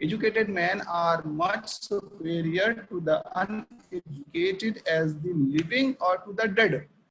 Educated men are much superior to the uneducated as the living or to the dead।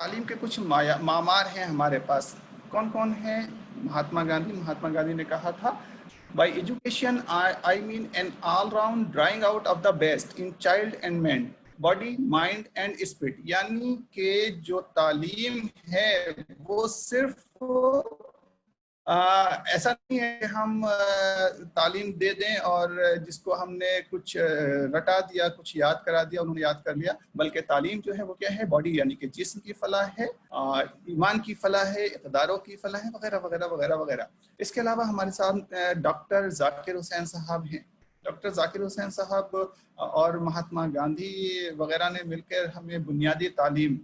تعلیم کے کچھ معمار ہیں ہمارے پاس. کون کون ہیں؟ مہاتما گاندھی نے کہا تھا by education I mean an all round drawing out of the best in child and man body mind and spirit. یعنی کہ جو تعلیم ہے وہ صرف ایسا نہیں ہے کہ ہم تعلیم دے دیں اور جس کو ہم نے کچھ رٹا دیا، کچھ یاد کرا دیا، انہوں نے یاد کر لیا، بلکہ تعلیم جو ہے وہ کیا ہے؟ باڈی، یعنی کہ جسم کی فلاح ہے، ایمان کی فلاح ہے، اقداروں کی فلاح ہے، وغیرہ وغیرہ وغیرہ وغیرہ. اس کے علاوہ ہمارے ساتھ ڈاکٹر ذاکر حسین صاحب ہیں. ڈاکٹر ذاکر حسین صاحب اور مہاتما گاندھی وغیرہ نے مل کر ہمیں بنیادی تعلیم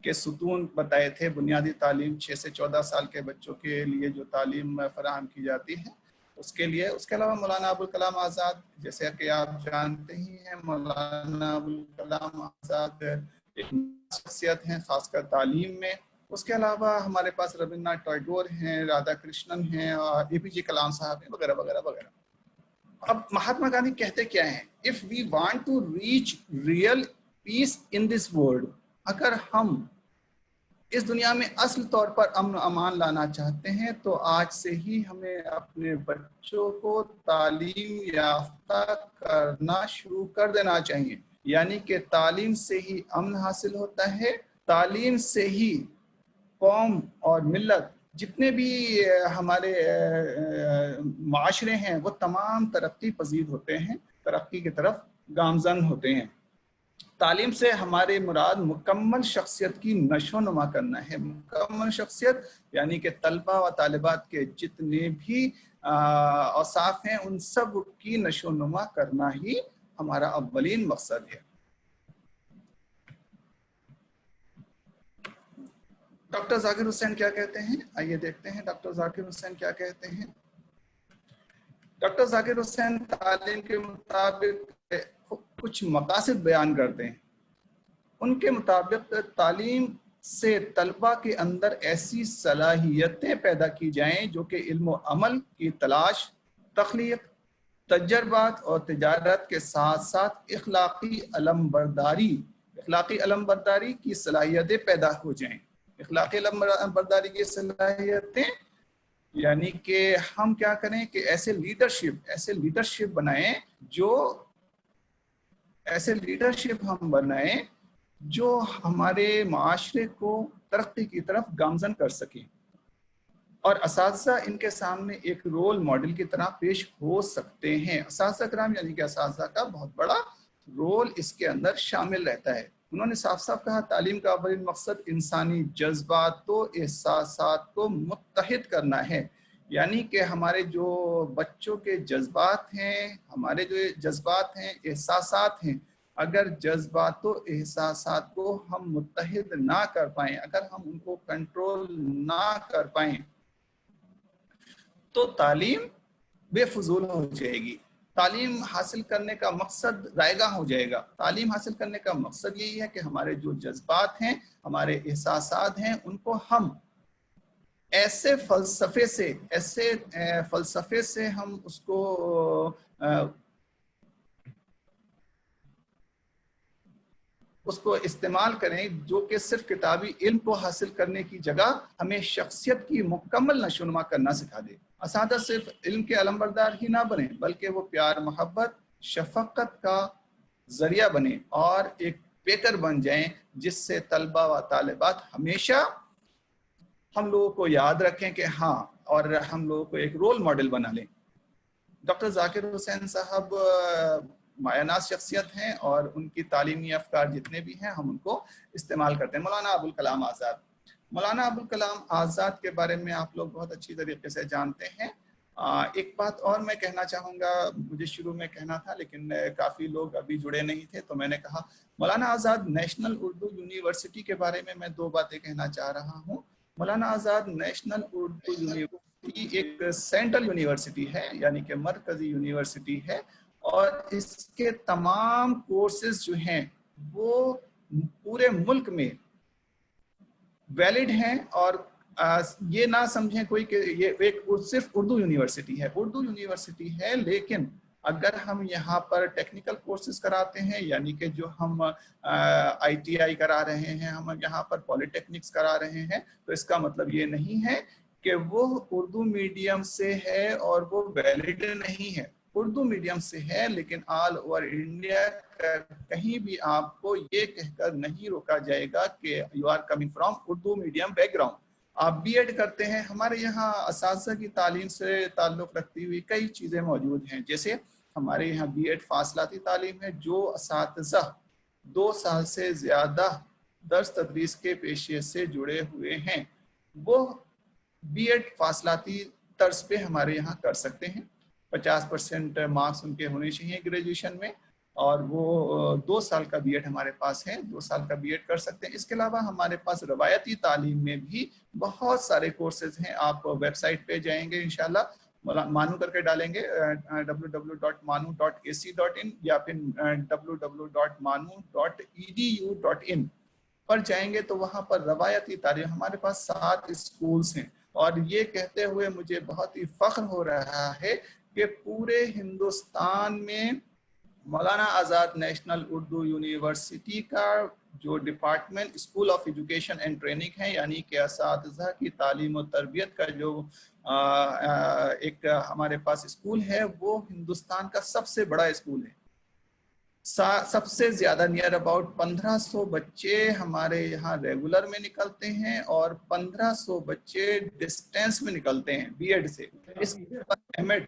کے ستون بتائے تھے. بنیادی تعلیم 6 سے 14 سال کے بچوں کے لیے جو تعلیم فراہم کی جاتی ہے اس کے لیے. اس کے علاوہ مولانا ابوالکلام آزاد، جیسے کہ آپ جانتے ہی ہیں، مولانا ابوالکلام آزاد ایک شخصیت ہیں خاص کر تعلیم میں. اس کے علاوہ ہمارے پاس رابندر ناتھ ٹیگور ہیں، رادھا کرشنن ہیں، اور اے پی جے کلام صاحب ہیں، وغیرہ وغیرہ وغیرہ. اب مہاتما گاندھی کہتے کیا ہیں؟ If we want to reach real peace in this world, اگر ہم اس دنیا میں اصل طور پر امن و امان لانا چاہتے ہیں تو آج سے ہی ہمیں اپنے بچوں کو تعلیم یافتہ کرنا شروع کر دینا چاہیے. یعنی کہ تعلیم سے ہی امن حاصل ہوتا ہے، تعلیم سے ہی قوم اور ملت جتنے بھی ہمارے معاشرے ہیں وہ تمام ترقی پذیر ہوتے ہیں، ترقی کی طرف گامزن ہوتے ہیں. تعلیم سے ہمارے مراد مکمل شخصیت کی نشو و نما کرنا ہے. مکمل شخصیت یعنی کہ طلبہ و طالبات کے جتنے بھی اوصاف ہیں ان سب کی نشو و نما کرنا ہی ہمارا اولین مقصد ہے. ڈاکٹر ذاکر حسین کیا کہتے ہیں؟ آئیے دیکھتے ہیں ڈاکٹر ذاکر حسین کیا کہتے ہیں. ڈاکٹر ذاکر حسین تعلیم کے مطابق کچھ مقاصد بیان کرتے ہیں. ان کے مطابق تعلیم سے طلبہ کے اندر ایسی صلاحیتیں پیدا کی جائیں جو کہ علم و عمل کی تلاش، تخلیق، تجربات اور تجارت کے ساتھ ساتھ اخلاقی علمبرداری کی صلاحیتیں پیدا ہو جائیں. اخلاقی علمبرداری کی صلاحیتیں یعنی کہ ہم کیا کریں کہ ایسے لیڈرشپ بنائیں جو ہمارے معاشرے کو ترقی کی طرف گامزن کر سکیں، اور اساتذہ ان کے سامنے ایک رول ماڈل کی طرح پیش ہو سکتے ہیں. اساتذہ کرام یعنی کہ اساتذہ کا بہت بڑا رول اس کے اندر شامل رہتا ہے. انہوں نے صاف صاف کہا تعلیم کا اولین مقصد انسانی جذبات و احساسات کو متحد کرنا ہے. یعنی کہ ہمارے جو بچوں کے جذبات ہیں، ہمارے جو جذبات ہیں، احساسات ہیں، اگر جذبات و احساسات کو ہم متحد نہ کر پائیں، اگر ہم ان کو کنٹرول نہ کر پائیں تو تعلیم بے فضول ہو جائے گی. تعلیم حاصل کرنے کا مقصد رائے گاں ہو جائے گا. تعلیم حاصل کرنے کا مقصد یہی ہے کہ ہمارے جو جذبات ہیں، ہمارے احساسات ہیں، ان کو ہم ایسے فلسفے سے ہم اس کو استعمال کریں جو کہ صرف کتابی علم کو حاصل کرنے کی جگہ ہمیں شخصیت کی مکمل نشو و نما کرنا سکھا دے. اساتذہ صرف علم کے علمبردار ہی نہ بنیں بلکہ وہ پیار، محبت، شفقت کا ذریعہ بنیں اور ایک پیکر بن جائیں جس سے طلبہ و طالبات ہمیشہ ہم لوگوں کو یاد رکھیں کہ ہاں، اور ہم لوگوں کو ایک رول ماڈل بنا لیں. ڈاکٹر ذاکر حسین صاحب مایہ ناز شخصیت ہیں اور ان کی تعلیمی افکار جتنے بھی ہیں ہم ان کو استعمال کرتے ہیں. مولانا ابوالکلام آزاد کے بارے میں آپ لوگ بہت اچھی طریقے سے جانتے ہیں. ایک بات اور میں کہنا چاہوں گا، مجھے شروع میں کہنا تھا لیکن کافی لوگ ابھی جڑے نہیں تھے تو میں نے کہا مولانا آزاد نیشنل اردو یونیورسٹی کے بارے میں 2 باتیں کہنا چاہ رہا ہوں. مولانا آزاد نیشنل اردو یونیورسٹی ایک سینٹرل یونیورسٹی ہے، یعنی کہ مرکزی یونیورسٹی ہے، اور اس کے تمام کورسز جو ہیں وہ پورے ملک میں ویلڈ ہیں. اور یہ نہ سمجھیں کوئی کہ یہ ایک صرف اردو یونیورسٹی ہے. اردو یونیورسٹی ہے لیکن اگر ہم یہاں پر ٹیکنیکل کورسز کراتے ہیں یعنی کہ جو ہم ITI کرا رہے ہیں, ہم یہاں پر پولی ٹیکنکس کرا رہے ہیں, تو اس کا مطلب یہ نہیں ہے کہ وہ اردو میڈیم سے ہے اور وہ ویلڈ نہیں ہے. اردو میڈیم سے ہے لیکن آل اوور انڈیا کہیں بھی آپ کو یہ کہہ کر نہیں روکا جائے گا کہ you are coming from Urdu medium background. آپ BEd کرتے ہیں, ہمارے یہاں اساتذہ کی تعلیم سے تعلق رکھتی ہوئی کئی چیزیں موجود ہیں. جیسے ہمارے یہاں BEd فاصلاتی تعلیم ہے, جو اساتذہ 2 سال سے زیادہ درس تدریس کے پیشے سے جڑے ہوئے ہیں وہ BEd فاصلاتی طرز پہ ہمارے یہاں کر سکتے ہیں. 50% مارکس ان کے ہونے چاہیے گریجویشن میں, اور وہ 2 سال کا BEd ہمارے پاس ہے, 2 سال کا BEd کر سکتے ہیں. اس کے علاوہ ہمارے پاس روایتی تعلیم میں بھی بہت سارے کورسز ہیں. آپ ویب سائٹ پہ جائیں گے انشاءاللہ, مانو کر کے ڈالیں گے www.manu.ac.in یا پھر www.manu.edu.in پر جائیں گے تو وہاں پر روایتی تعلیم ہمارے پاس 7 اسکولز ہیں. اور یہ کہتے ہوئے مجھے بہت ہی فخر ہو رہا ہے کہ پورے ہندوستان میں مولانا آزاد نیشنل اردو یونیورسٹی کا جو department school of education and training ہے, یعنی کہ اساتذہ کی تعلیم و تربیت کا جو ایک ہمارے پاس اسکول ہے, وہ ہندوستان کا سب سے بڑا اسکول ہے. سب سے زیادہ نیئر اباؤٹ 1500 بچے ہمارے یہاں ریگولر میں نکلتے ہیں اور 1500 بچے ڈسٹینس میں نکلتے ہیں BEd سے. اس MAd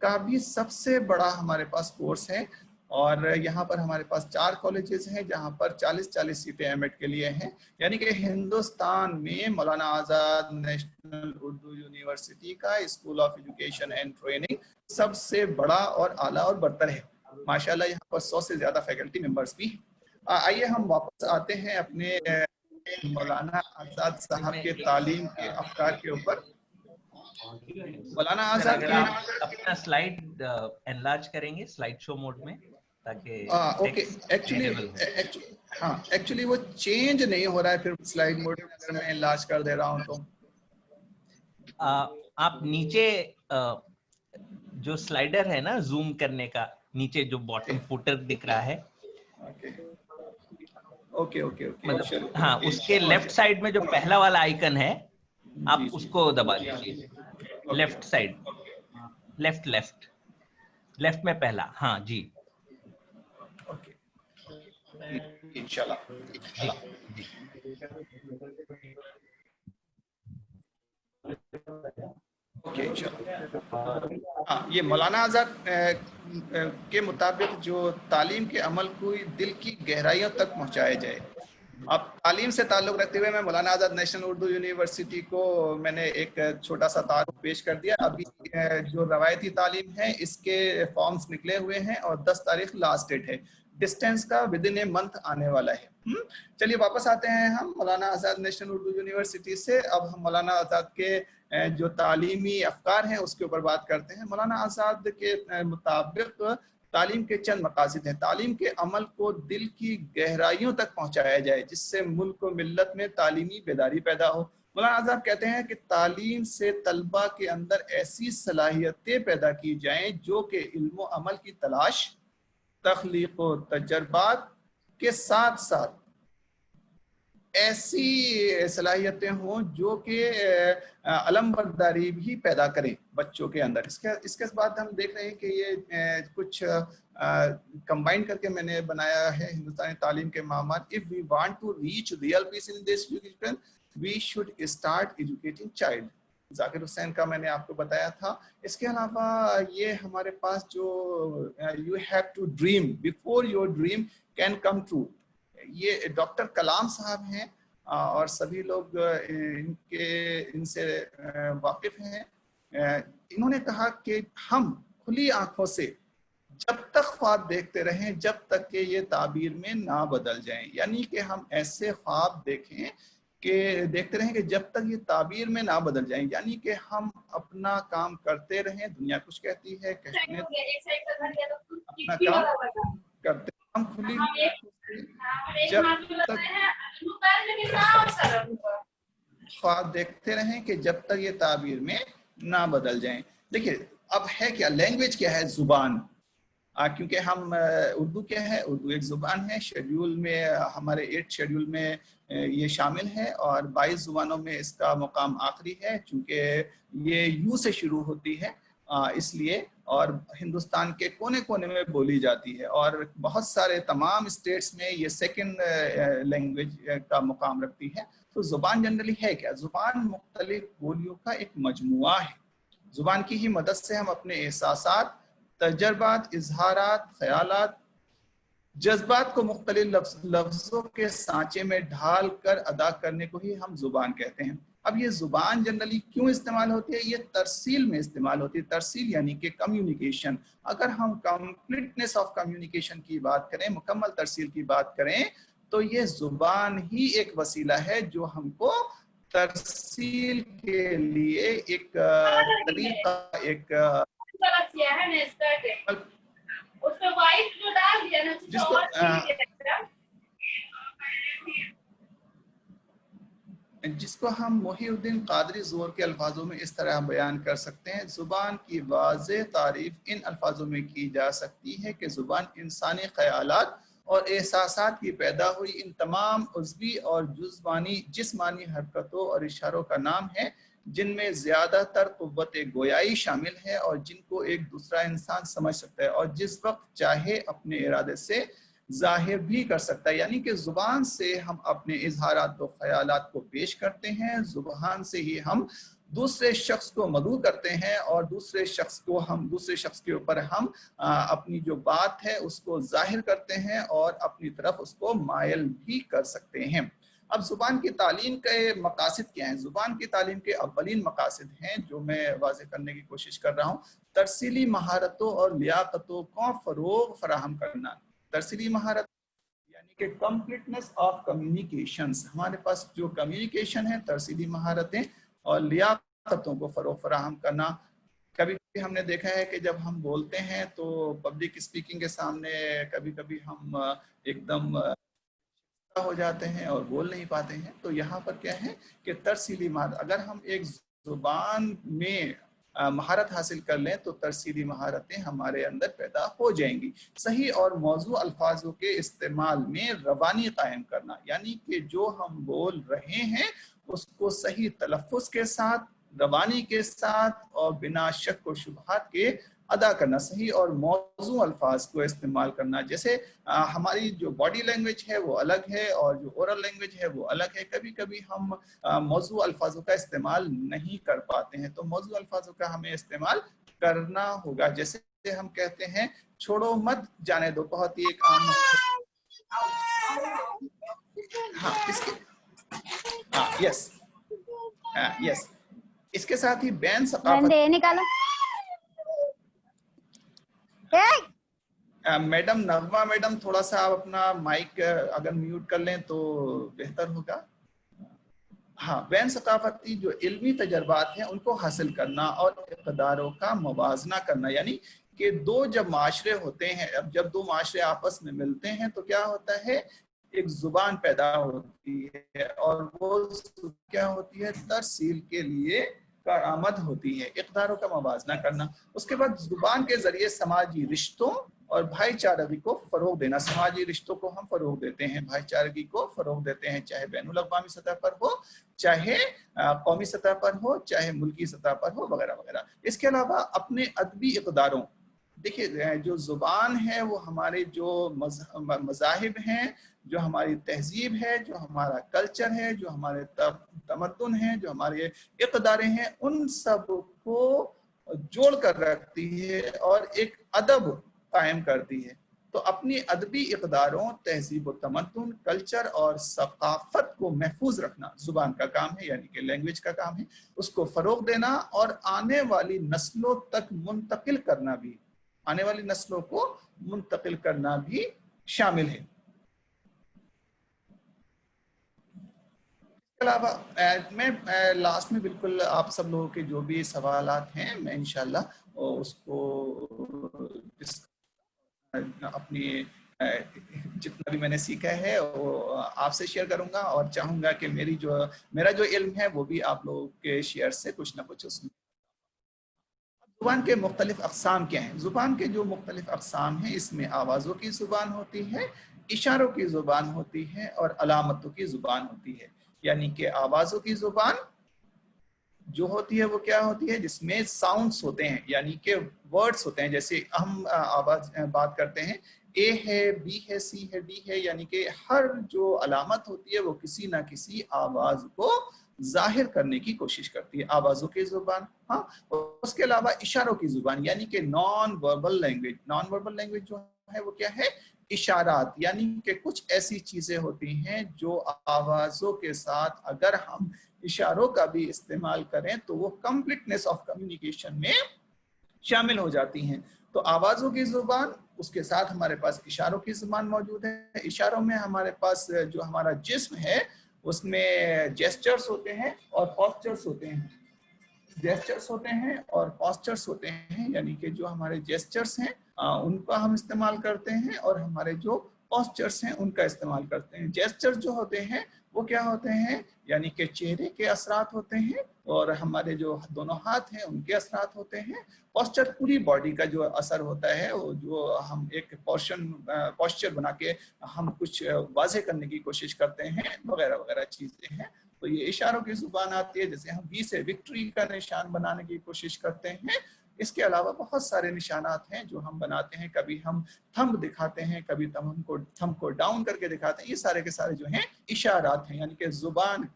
کا بھی سب سے بڑا ہمارے پاس کورس ہے, اور یہاں پر ہمارے پاس 4 کالجز ہیں جہاں پر 40 سیٹیں MAd کے لیے ہیں. یعنی کہ ہندوستان میں مولانا آزاد نیشنل اردو یونیورسٹی کا school of education and training سب سے بڑا اور اعلیٰ اور برتر ہے. ماشاءاللہ یہاں پر 100 سے زیادہ فیکلٹی ممبرس بھی. آئیے ہم واپس آتے ہیں اپنے مولانا آزاد صاحب کے تعلیم کے افکار کے اوپر. مولانا آزاد کی اپنا سلائیڈ انلارج کریں گے سلائیڈ شو موڈ میں تاکہ اوکے. ایکچولی وہ چینج نہیں ہو رہا ہے پھر سلائیڈ موڈ اگر میں انلارج کر دے رہا ہوں تو آپ نیچے جو سلائیڈر ہے نا زوم کرنے کا, نیچے جو باٹم فوٹر دکھ رہا ہے, مطلب ہاں اس کے لیفٹ سائڈ میں جو پہلا والا آئیکن ہے آپ اس کو دبا دیجیے. لیفٹ سائڈ, لیفٹ میں پہلا. ہاں جی انشاءاللہ. جی ہاں, یہ مولانا آزاد کے مطابق جو تعلیم کے عمل کو دل کی گہرائیوں تک پہنچایا جائے. اب تعلیم سے تعلق رکھتے ہوئے میں مولانا آزاد نیشنل اردو یونیورسٹی کو میں نے ایک چھوٹا سا تعارف پیش کر دیا. ابھی جو روایتی تعلیم ہے اس کے فارمز نکلے ہوئے ہیں اور 10 تاریخ لاسٹ ڈیٹ ہے. ڈسٹینس کا ودن اے منتھ آنے والا ہے. چلیے واپس آتے ہیں ہم مولانا آزاد نیشنل اردو یونیورسٹی سے. اب ہم مولانا آزاد کے جو تعلیمی افکار ہیں اس کے اوپر بات کرتے ہیں. مولانا آزاد کے مطابق تعلیم کے چند مقاصد ہیں. تعلیم کے عمل کو دل کی گہرائیوں تک پہنچایا جائے جس سے ملک و ملت میں تعلیمی بیداری پیدا ہو. مولانا آزاد کہتے ہیں کہ تعلیم سے طلبہ کے اندر ایسی صلاحیتیں پیدا کی جائیں جو کہ علم و عمل کی تلاش, تخلیق و تجربات کے ساتھ ساتھ ایسی صلاحیتیں ہوں جو کہ علم برداری بھی پیدا کریں بچوں کے اندر. اس کے بعد ہم دیکھ رہے ہیں کہ یہ کچھ کمبائن کر کے میں نے بنایا ہے ہندوستانی تعلیم کے معمار. If we want to reach real peace in this education, we should start educating child. ذاکر حسین کا میں نے آپ کو بتایا تھا. اس کے علاوہ یہ ہمارے پاس جو you have to dream before your dream can come true, یہ ڈاکٹر کلام صاحب ہیں اور سبھی لوگ ان سے واقف ہیں. انہوں نے کہا کہ ہم کھلی آنکھوں سے جب تک خواب دیکھتے رہیں جب تک کہ یہ تعبیر میں نہ بدل جائیں. یعنی کہ ہم ایسے خواب دیکھیں کہ دیکھتے رہیں کہ جب تک یہ تعبیر میں نہ بدل جائیں. یعنی کہ ہم اپنا کام کرتے رہیں, دنیا کچھ کہتی ہے کہنے اپنا کام کرتے ہم کھلی جب تک خواب دیکھتے رہیں کہ جب تک یہ تعبیر میں نہ بدل جائیں. دیکھیے اب ہے کیا, لینگویج کیا ہے, زبان. کیونکہ ہم اردو کیا ہے، اردو ایک زبان ہے، شیڈیول میں ہمارے 8 شیڈیول میں یہ شامل ہے، اور 22 زبانوں میں اس کا مقام آخری ہے، چونکہ یہ یو سے شروع ہوتی ہے اس لیے، اور ہندوستان کے کونے کونے میں بولی جاتی ہے، اور بہت سارے تمام اسٹیٹس میں یہ سیکنڈ لینگویج کا مقام رکھتی ہے۔ تو زبان جنرلی ہے کیا؟ زبان مختلف بولیوں کا ایک مجموعہ ہے۔ زبان کی ہی مدد سے ہم اپنے احساسات، تجربات، اظہارات، خیالات، جذبات کو مختلف لفظوں کے سانچے میں ڈھال کر ادا کرنے کو ہی ہم زبان کہتے ہیں۔ اب یہ زبان جنرلی کیوں استعمال ہوتی ہے؟ یہ ترسیل میں استعمال ہوتی ہے۔ ترسیل یعنی کہ کمیونیکیشن۔ اگر ہم کمپلیٹنس آف کمیونیکیشن کی بات کریں، مکمل ترسیل کی بات کریں، تو یہ زبان ہی ایک وسیلہ ہے جو ہم کو ترسیل کے لیے ایک طریقہ، ایک جس کو ہم محی الدین قادری زور کے الفاظوں میں اس طرح بیان کر سکتے ہیں: زبان کی واضح تعریف ان الفاظوں میں کی جا سکتی ہے کہ زبان انسانی خیالات اور احساسات کی پیدا ہوئی ان تمام عضوی اور جسمانی حرکتوں اور اشاروں کا نام ہے، جن میں زیادہ تر قوت گویائی شامل ہے اور جن کو ایک دوسرا انسان سمجھ سکتا ہے اور جس وقت چاہے اپنے ارادے سے ظاہر بھی کر سکتا ہے۔ یعنی کہ زبان سے ہم اپنے اظہارات و خیالات کو پیش کرتے ہیں، زبان سے ہی ہم دوسرے شخص کو مدعو کرتے ہیں، اور دوسرے شخص کے اوپر ہم اپنی جو بات ہے اس کو ظاہر کرتے ہیں اور اپنی طرف اس کو مائل بھی کر سکتے ہیں۔ اب زبان کی تعلیم کے مقاصد کیا ہیں؟ زبان کی تعلیم کے اولین مقاصد ہیں جو میں واضح کرنے کی کوشش کر رہا ہوں: ترسیلی مہارتوں اور لیاقتوں کو فروغ فراہم کرنا۔ ترسیلی مہارت یعنی کہ کمپلیٹنس آف کمیونیکیشنز، ہمارے پاس جو کمیونیکیشن ہے، ترسیلی مہارتیں اور لیاقتوں کو فروغ فراہم کرنا۔ کبھی کبھی ہم نے دیکھا ہے کہ جب ہم بولتے ہیں تو پبلک اسپیکنگ کے سامنے کبھی کبھی ہم ایک دم ہو جاتے ہیں اور بول نہیں پاتے ہیں۔ تو یہاں پر کیا ہے کہ ترسیلی مہارت، اگر ہم ایک زبان میں مہارت حاصل کر لیں تو ترسیلی مہارتیں ہمارے اندر پیدا ہو جائیں گی۔ صحیح اور موضوع الفاظوں کے استعمال میں روانی قائم کرنا، یعنی کہ جو ہم بول رہے ہیں اس کو صحیح تلفظ کے ساتھ، روانی کے ساتھ اور بنا شک و شبہات کے ادا کرنا، صحیح اور موضوع الفاظ کو استعمال کرنا۔ جیسے ہماری جو باڈی لینگویج ہے وہ الگ ہے اور جو اورل لینگویج ہے وہ الگ ہے۔ کبھی کبھی ہم موضوع الفاظوں کا استعمال نہیں کر پاتے ہیں، تو موضوع الفاظوں کا ہمیں استعمال کرنا ہوگا۔ جیسے ہم کہتے ہیں چھوڑو مت جانے دو، بہت ہی ایک عام یس اس کے ساتھ ہی بین ثقافت۔ میڈم نغمہ میڈم، تھوڑا سا آپ اپنا مائک اگر میوٹ کر لیں تو بہتر ہوگا۔ ہاں، بین ثقافتی جو علمی تجربات ہیں ان کو حاصل کرنا اور اقداروں کا موازنہ کرنا، یعنی کہ دو جب معاشرے ہوتے ہیں، اب جب دو معاشرے آپس میں ملتے ہیں تو کیا ہوتا ہے، ایک زبان پیدا ہوتی ہے، اور وہ کیا ہوتی ہے، ترسیل کے لیے کارآمد ہوتی ہے، اقداروں کا موازنہ کرنا۔ اس کے بعد زبان کے ذریعے سماجی رشتوں اور بھائی چارگی کو فروغ دینا۔ سماجی رشتوں کو ہم فروغ دیتے ہیں، بھائی چارگی کو فروغ دیتے ہیں، چاہے بین الاقوامی سطح پر ہو، چاہے قومی سطح پر ہو، چاہے ملکی سطح پر ہو، وغیرہ وغیرہ۔ اس کے علاوہ اپنے ادبی اقداروں، دیکھیے جو زبان ہے وہ ہمارے جو مذاہب ہیں، جو ہماری تہذیب ہے، جو ہمارا کلچر ہے، جو ہمارے تمدن ہے، جو ہمارے اقداریں ہیں، ان سب کو جوڑ کر رکھتی ہے اور ایک ادب قائم کرتی ہے۔ تو اپنی ادبی اقداروں، تہذیب و تمدن، کلچر اور ثقافت کو محفوظ رکھنا زبان کا کام ہے، یعنی کہ لینگویج کا کام ہے۔ اس کو فروغ دینا اور آنے والی نسلوں تک منتقل کرنا بھی، آنے والی نسلوں کو منتقل کرنا بھی شامل ہے۔ اس کے علاوہ میں لاسٹ میں بالکل آپ سب لوگوں کے جو بھی سوالات ہیں میں انشاءاللہ اس کو اپنی جتنا بھی میں نے سیکھا ہے وہ آپ سے شیئر کروں گا، اور چاہوں گا کہ میرا جو علم ہے وہ بھی آپ لوگوں کے شیئر سے کچھ نہ کچھ اس میں زبان کے مختلف اقسام کیا ہیں؟ زبان کے جو مختلف اقسام ہیں اس میں آوازوں کی زبان ہوتی ہے، اشاروں کی زبان ہوتی ہے اور علامتوں کی زبان ہوتی ہے. یعنی کہ آوازوں کی زبان جو ہوتی ہے وہ کیا ہوتی ہے؟ جس میں ساؤنڈز ہوتے ہیں، یعنی کہ ورڈز ہوتے ہیں. جیسے ہم آواز بات کرتے ہیں اے ہے، بی ہے، سی ہے، ڈی ہے، یعنی کہ ہر جو علامت ہوتی ہے وہ کسی نہ کسی آواز کو ظاہر کرنے کی کوشش کرتی ہے. آوازوں کی زبان. ہاں، اس کے علاوہ اشاروں کی زبان یعنی کہ non verbal language. Non verbal language جو ہے وہ کیا ہے؟ اشارات. یعنی کہ کچھ ایسی چیزیں ہوتی ہیں جو آوازوں کے ساتھ اگر ہم اشاروں کا بھی استعمال کریں تو وہ کمپلیٹنس آف کمیونیکیشن میں شامل ہو جاتی ہیں. تو آوازوں کی زبان، اس کے ساتھ ہمارے پاس اشاروں کی زبان موجود ہے. اشاروں میں ہمارے پاس جو ہمارا جسم ہے اس میں جیسچرز ہوتے ہیں اور پوسچرز ہوتے ہیں. جیسچرز ہوتے ہیں اور پوسچرز ہوتے ہیں، یعنی کہ جو ہمارے جیسچرز ہیں ان کا ہم استعمال کرتے ہیں اور ہمارے جو پوسچرز ہیں ان کا استعمال کرتے ہیں. جیسچرز جو ہوتے ہیں وہ کیا ہوتے ہیں؟ یعنی کہ چہرے کے اثرات ہوتے ہیں اور ہمارے جو دونوں ہاتھ ہیں ان کے اثرات ہوتے ہیں. پوسچر پوری باڈی کا جو اثر ہوتا ہے، وہ جو ہم ایک پوسچر بنا کے ہم کچھ واضح کرنے کی کوشش کرتے ہیں وغیرہ وغیرہ چیزیں ہیں. تو یہ اشاروں کی زبان آتی ہے. جیسے ہم وی سے وکٹری کا نشان بنانے کی کوشش کرتے ہیں. اس کے علاوہ بہت سارے نشانات ہیں جو ہم بناتے ہیں. کبھی ہم تھمب دکھاتے ہیں، کبھی تھمب کو ڈاؤن کر کے دکھاتے ہیں. یہ سارے کے سارے جو ہیں اشارات ہیں. یعنی کہ زبان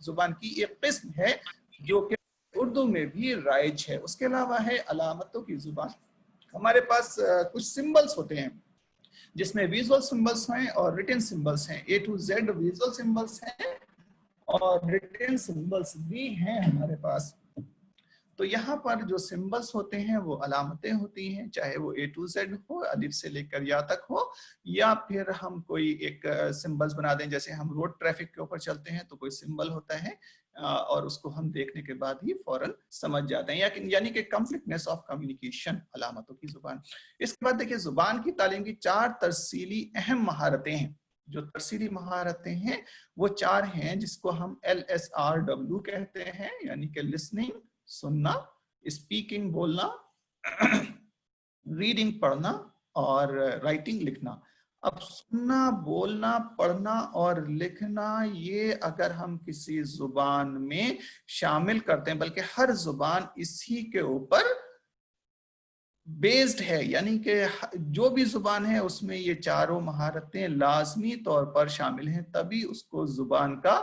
زبان کی ایک قسم ہے جو کہ اردو میں بھی رائج ہے. اس کے علاوہ ہے علامتوں کی زبان. ہمارے پاس کچھ سمبلز ہوتے ہیں جس میں ویژول سمبلز ہیں اور ریٹن سمبلز ہیں. A to Z visual symbols ہیں اور ریٹن سمبلز بھی ہیں ہمارے پاس. تو یہاں پر جو سمبلز ہوتے ہیں وہ علامتیں ہوتی ہیں، چاہے وہ A to Z ہو، الف سے لے کر یا تک ہو، یا پھر ہم کوئی ایک سمبلز بنا دیں. جیسے ہم روڈ ٹریفک کے اوپر چلتے ہیں تو کوئی سمبل ہوتا ہے اور اس کو ہم دیکھنے کے بعد ہی فوراً سمجھ جاتے ہیں. یعنی کہ کمپلیٹنس آف کمیونیکیشن، علامتوں کی زبان. اس کے بعد دیکھیں زبان کی تعلیم کی 4 ترسیلی اہم مہارتیں ہیں. جو ترسیلی مہارتیں ہیں وہ 4 ہیں جس کو ہم LSRW کہتے ہیں، یعنی کہ لسننگ سننا، اسپیکنگ بولنا، ریڈنگ پڑھنا اور رائٹنگ لکھنا. اب سننا، بولنا، پڑھنا اور لکھنا یہ اگر ہم کسی زبان میں شامل کرتے ہیں، بلکہ ہر زبان اسی کے اوپر بیسڈ ہے، یعنی کہ جو بھی زبان ہے اس میں یہ 4 مہارتیں لازمی طور پر شامل ہیں، تبھی اس کو زبان کا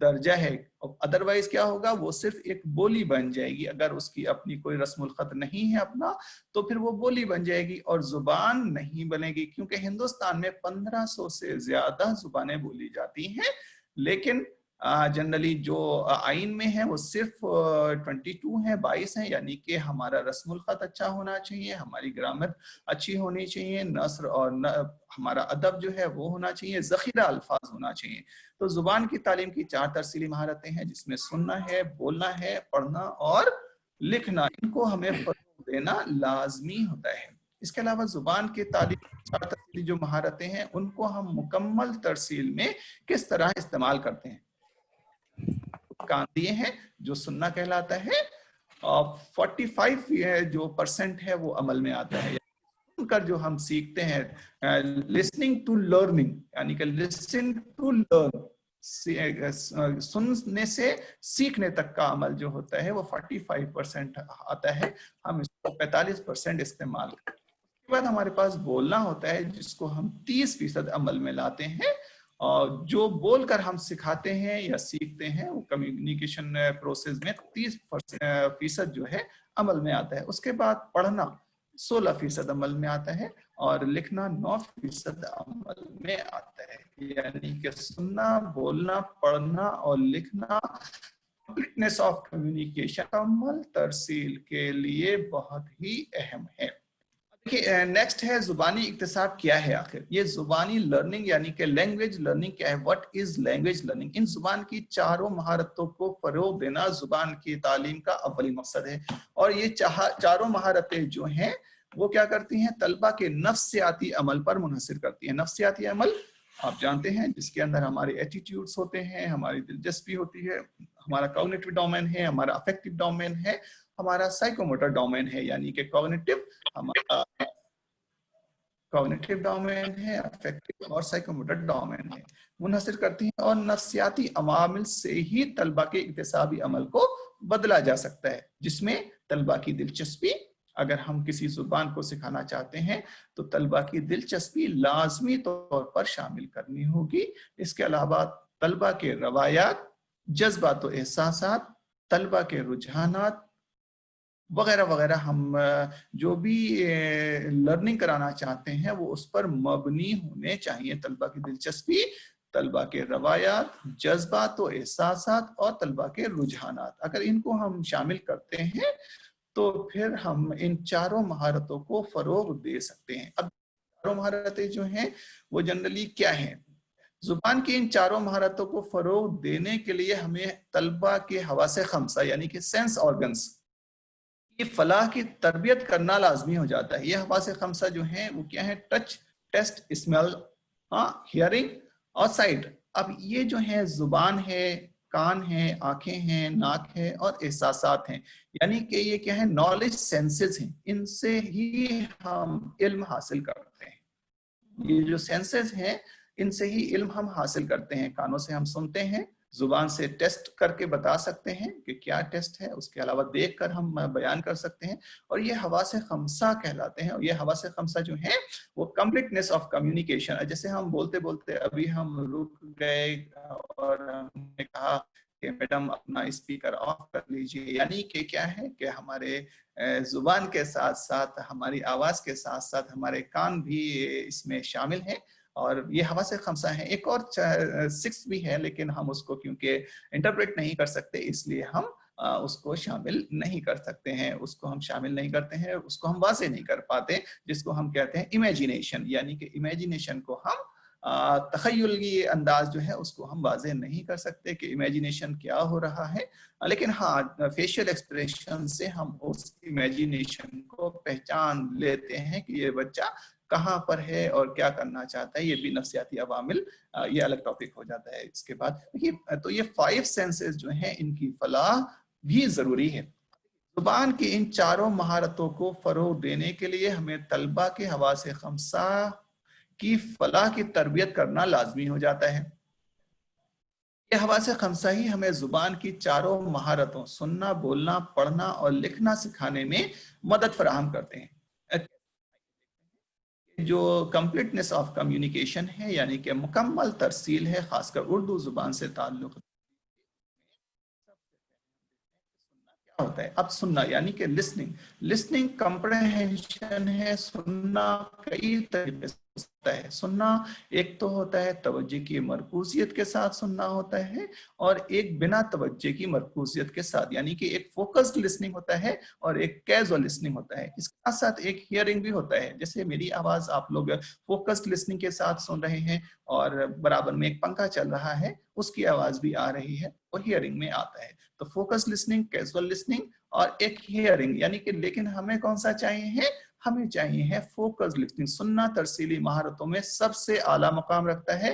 درجہ ہے. ادروائز کیا ہوگا؟ وہ صرف ایک بولی بن جائے گی. اگر اس کی اپنی کوئی رسم الخط نہیں ہے اپنا تو پھر وہ بولی بن جائے گی اور زبان نہیں بنے گی. کیونکہ ہندوستان میں 1500 سے زیادہ زبانیں بولی جاتی ہیں، لیکن جنرلی جو آئین میں ہے وہ صرف 22 ہیں، 22 ہیں. یعنی کہ ہمارا رسم الخط اچھا ہونا چاہیے، ہماری گرامر اچھی ہونی چاہیے، نثر اور ہمارا ادب جو ہے وہ ہونا چاہیے، ذخیرہ الفاظ ہونا چاہیے. تو زبان کی تعلیم کی 4 ترسیلی مہارتیں ہیں جس میں سننا ہے، بولنا ہے، پڑھنا اور لکھنا. ان کو ہمیں فروغ دینا لازمی ہوتا ہے. اس کے علاوہ زبان کی تعلیم کی 4 ترسیلی جو مہارتیں ہیں ان کو ہم مکمل ترسیل میں کس طرح استعمال کرتے ہیں. کام دیے ہیں جو سننا کہلاتا ہے، 45% جو % ہے وہ عمل میں آتا ہے. سن کر جو ہم سیکھتے ہیں، listening to learning، یعنی کہ listen to learn، سننے سے سیکھنے تک کا عمل جو ہوتا ہے وہ 45% آتا ہے. ہم اس کو 45% استعمال کرتے ہیں. اس کے بعد ہمارے پاس بولنا ہوتا ہے جس کو ہم 30% عمل میں لاتے ہیں. اور جو بول کر ہم سکھاتے ہیں یا سیکھتے ہیں وہ کمیونیکیشن پروسیس میں 30% جو ہے عمل میں آتا ہے. اس کے بعد پڑھنا 16% عمل میں آتا ہے اور لکھنا 9% عمل میں آتا ہے. یعنی کہ سننا، بولنا، پڑھنا اور لکھنا کمپلیٹنس آف کمیونیکیشن عمل ترسیل کے لیے بہت ہی اہم ہے. نیکسٹ ہے زبانی اکتساب کیا ہے آخر. یہ زبانی لرننگ یعنی کہ لینگویج لرننگ کیا ہے؟ What is language learning? ان زبان کی 4 مہارتوں کو فروغ دینا زبان کی تعلیم کا اولی مقصد ہے. اور یہ 4 مہارتیں جو ہیں وہ کیا کرتی ہیں؟ طلبہ کے نفسیاتی عمل پر منحصر کرتی ہیں. نفسیاتی عمل آپ جانتے ہیں جس کے اندر ہمارے ایٹیٹیوڈز ہوتے ہیں، ہماری دلچسپی ہوتی ہے، ہمارا کوگنیٹو ڈومین ہے، ہمارا افیکٹو ڈومین ہے ہمارا سائیکوموٹر ڈومین ہے، یعنی کہ کوگنیٹو ہمارا کوگنیٹو ڈومین ہے، افیکٹو اور سائیکوموٹر ڈومین ہے، منحصر کرتی ہیں، اور نفسیاتی عوامل سے ہی طلبہ کے اکتسابی عمل کو بدلا جا سکتا ہے، جس میں طلبہ کی دلچسپی، اگر ہم کسی زبان کو سکھانا چاہتے ہیں تو طلبہ کی دلچسپی لازمی طور پر شامل کرنی ہوگی۔ اس کے علاوہ طلبہ کے روایات، جذبات و احساسات، طلبہ کے رجحانات وغیرہ وغیرہ، ہم جو بھی لرننگ کرانا چاہتے ہیں وہ اس پر مبنی ہونے چاہیے۔ طلبہ کی دلچسپی، طلبہ کے روایات، جذبات و احساسات اور طلبہ کے رجحانات، اگر ان کو ہم شامل کرتے ہیں تو پھر ہم ان چاروں مہارتوں کو فروغ دے سکتے ہیں۔ اب چاروں مہارتیں جو ہیں وہ جنرلی کیا ہیں؟ زبان کی ان چاروں مہارتوں کو فروغ دینے کے لیے ہمیں طلبہ کے حواس خمسہ یعنی کہ سینس آرگنز کی فلاح کی تربیت کرنا لازمی ہو جاتا ہے۔ یہ حواس خمسہ جو ہیں وہ کیا ہیں؟ ٹچ، ٹیسٹ، اسمیل، ہیئرنگ اور سائٹ۔ اب یہ جو ہیں زبان ہے، کان ہیں، آنکھیں ہیں، ناک ہے اور احساسات ہیں، یعنی کہ یہ کیا ہے؟ نالج سینسز ہیں، ان سے ہی ہم علم حاصل کرتے ہیں۔ یہ جو سینسز ہیں ان سے ہی علم ہم حاصل کرتے ہیں۔ کانوں سے ہم سنتے ہیں، زبان سے ٹیسٹ کر کے بتا سکتے ہیں کہ کیا ٹیسٹ ہے، اس کے علاوہ دیکھ کر ہم بیان کر سکتے ہیں، اور یہ حواس خمسہ کہلاتے ہیں۔ اور یہ حواس خمسہ جو ہیں وہ کمپلیٹنس آف کمیونیکیشن، جیسے ہم بولتے بولتے ابھی ہم رک گئے اور ہم نے کہا کہ میڈم اپنا اسپیکر آف کر لیجئے، یعنی کہ کیا ہے کہ ہمارے زبان کے ساتھ ساتھ ہماری آواز کے ساتھ ساتھ ہمارے کان بھی اس میں شامل ہیں، اور یہ حواس خمسہ ہیں۔ ایک اور 6 بھی ہے لیکن ہم اس کو کیونکہ انٹرپریٹ نہیں کر سکتے اس لیے ہم اس کو شامل نہیں کر سکتے ہیں، اس کو ہم شامل نہیں کرتے ہیں، اس کو ہم واضح نہیں کر پاتے، جس کو ہم کہتے ہیں امیجینیشن، یعنی کہ امیجینیشن کو ہم تخیلی انداز جو ہے اس کو ہم واضح نہیں کر سکتے کہ امیجینیشن کیا ہو رہا ہے، لیکن ہاں فیشل ایکسپریشن سے ہم اس امیجینیشن کو پہچان لیتے ہیں کہ یہ بچہ کہاں پر ہے اور کیا کرنا چاہتا ہے۔ یہ بھی نفسیاتی عوامل، یہ الگ ٹاپک ہو جاتا ہے اس کے بعد۔ تو یہ 5 سینسز جو ہیں ان کی فلاح بھی ضروری ہے۔ زبان کی ان چاروں مہارتوں کو فروغ دینے کے لیے ہمیں طلبہ کے حواس خمسہ کی فلاح کی تربیت کرنا لازمی ہو جاتا ہے۔ یہ حواس خمسہ ہی ہمیں زبان کی چاروں مہارتوں سننا، بولنا، پڑھنا اور لکھنا سکھانے میں مدد فراہم کرتے ہیں۔ جو کمپلیٹنس آف کمیونیکیشن ہے، یعنی کہ مکمل ترسیل ہے، خاص کر اردو زبان سے تعلق کیا ہوتا ہے؟ اب سننا یعنی کہ لسننگ کمپریہنشن ہے۔ سننا کئی طریقے سے ہوتا ہے۔ سننا ایک تو ہوتا ہے توجہ کی مرکوزیت کے ساتھ سننا ہوتا ہے، اور ایک بنا توجہ کی مرکوزیت کے ساتھ، یعنی کہ ایک فوکسڈ لسننگ ہوتا ہے اور ایک کیزول لسننگ ہوتا ہے۔ اس کے ساتھ ساتھ ایک ہیئرنگ بھی ہوتا ہے، جیسے میری آواز آپ لوگ فوکسڈ لسننگ کے ساتھ سن رہے ہیں اور برابر میں ایک پنکھا چل رہا ہے، اس کی آواز بھی آ رہی ہے اور ہیئرنگ میں آتا ہے۔ تو فوکس لسننگ، کیزول لسننگ اور ایک ہیئرنگ، یعنی کہ لیکن ہمیں کون سا چاہیے ہے؟ ہمیں چاہیے ہے فوکس لسننگ۔ سننا ترسیلی مہارتوں میں سب سے اعلیٰ مقام رکھتا ہے،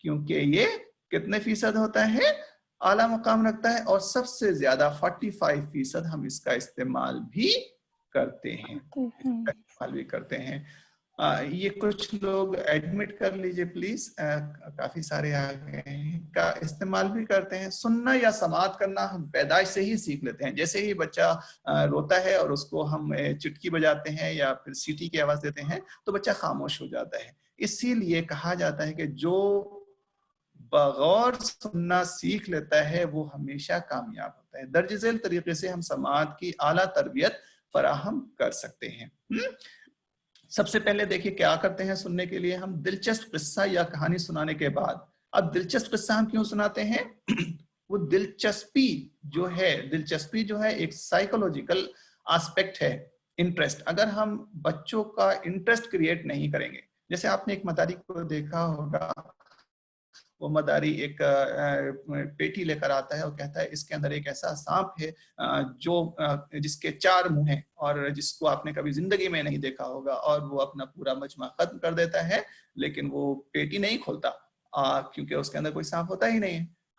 کیونکہ یہ کتنے فیصد ہوتا ہے؟ اعلیٰ مقام رکھتا ہے، اور سب سے زیادہ 45% ہم اس کا استعمال بھی کرتے ہیں۔ یہ کچھ لوگ ایڈمٹ کر لیجئے پلیز، کافی سارے آگئے ہیں، کا استعمال بھی کرتے ہیں۔ سننا یا سماعت کرنا ہم پیدائش سے ہی سیکھ لیتے ہیں۔ جیسے ہی بچہ روتا ہے اور اس کو ہم چٹکی بجاتے ہیں یا پھر سیٹی کی آواز دیتے ہیں تو بچہ خاموش ہو جاتا ہے۔ اسی لیے کہا جاتا ہے کہ جو بغور سننا سیکھ لیتا ہے وہ ہمیشہ کامیاب ہوتا ہے۔ درج ذیل طریقے سے ہم سماعت کی اعلیٰ تربیت فراہم کر سکتے ہیں۔ سب سے پہلے دیکھیں کیا کرتے ہیں سننے کے لیے ہم؟ دلچسپ قصہ یا کہانی سنانے کے بعد، اب دلچسپ قصہ ہم کیوں سناتے ہیں؟ وہ دلچسپی جو ہے ایک سائیکولوجیکل آسپیکٹ ہے، انٹرسٹ۔ اگر ہم بچوں کا انٹرسٹ کریٹ نہیں کریں گے، جیسے آپ نے ایک مداری کو دیکھا ہوگا، وہ مداری ایک پیٹی لے کر آتا ہے اور کہتا ہے اس کے اندر ایک ایسا سانپ ہے جو جس کے 4 منہ ہیں اور جس کو آپ نے کبھی زندگی میں نہیں دیکھا ہوگا، اور وہ اپنا پورا مجمع ختم کر دیتا ہے لیکن وہ پیٹی نہیں کھولتا کیونکہ اس کے اندر کوئی سانپ ہوتا ہی نہیں ہے۔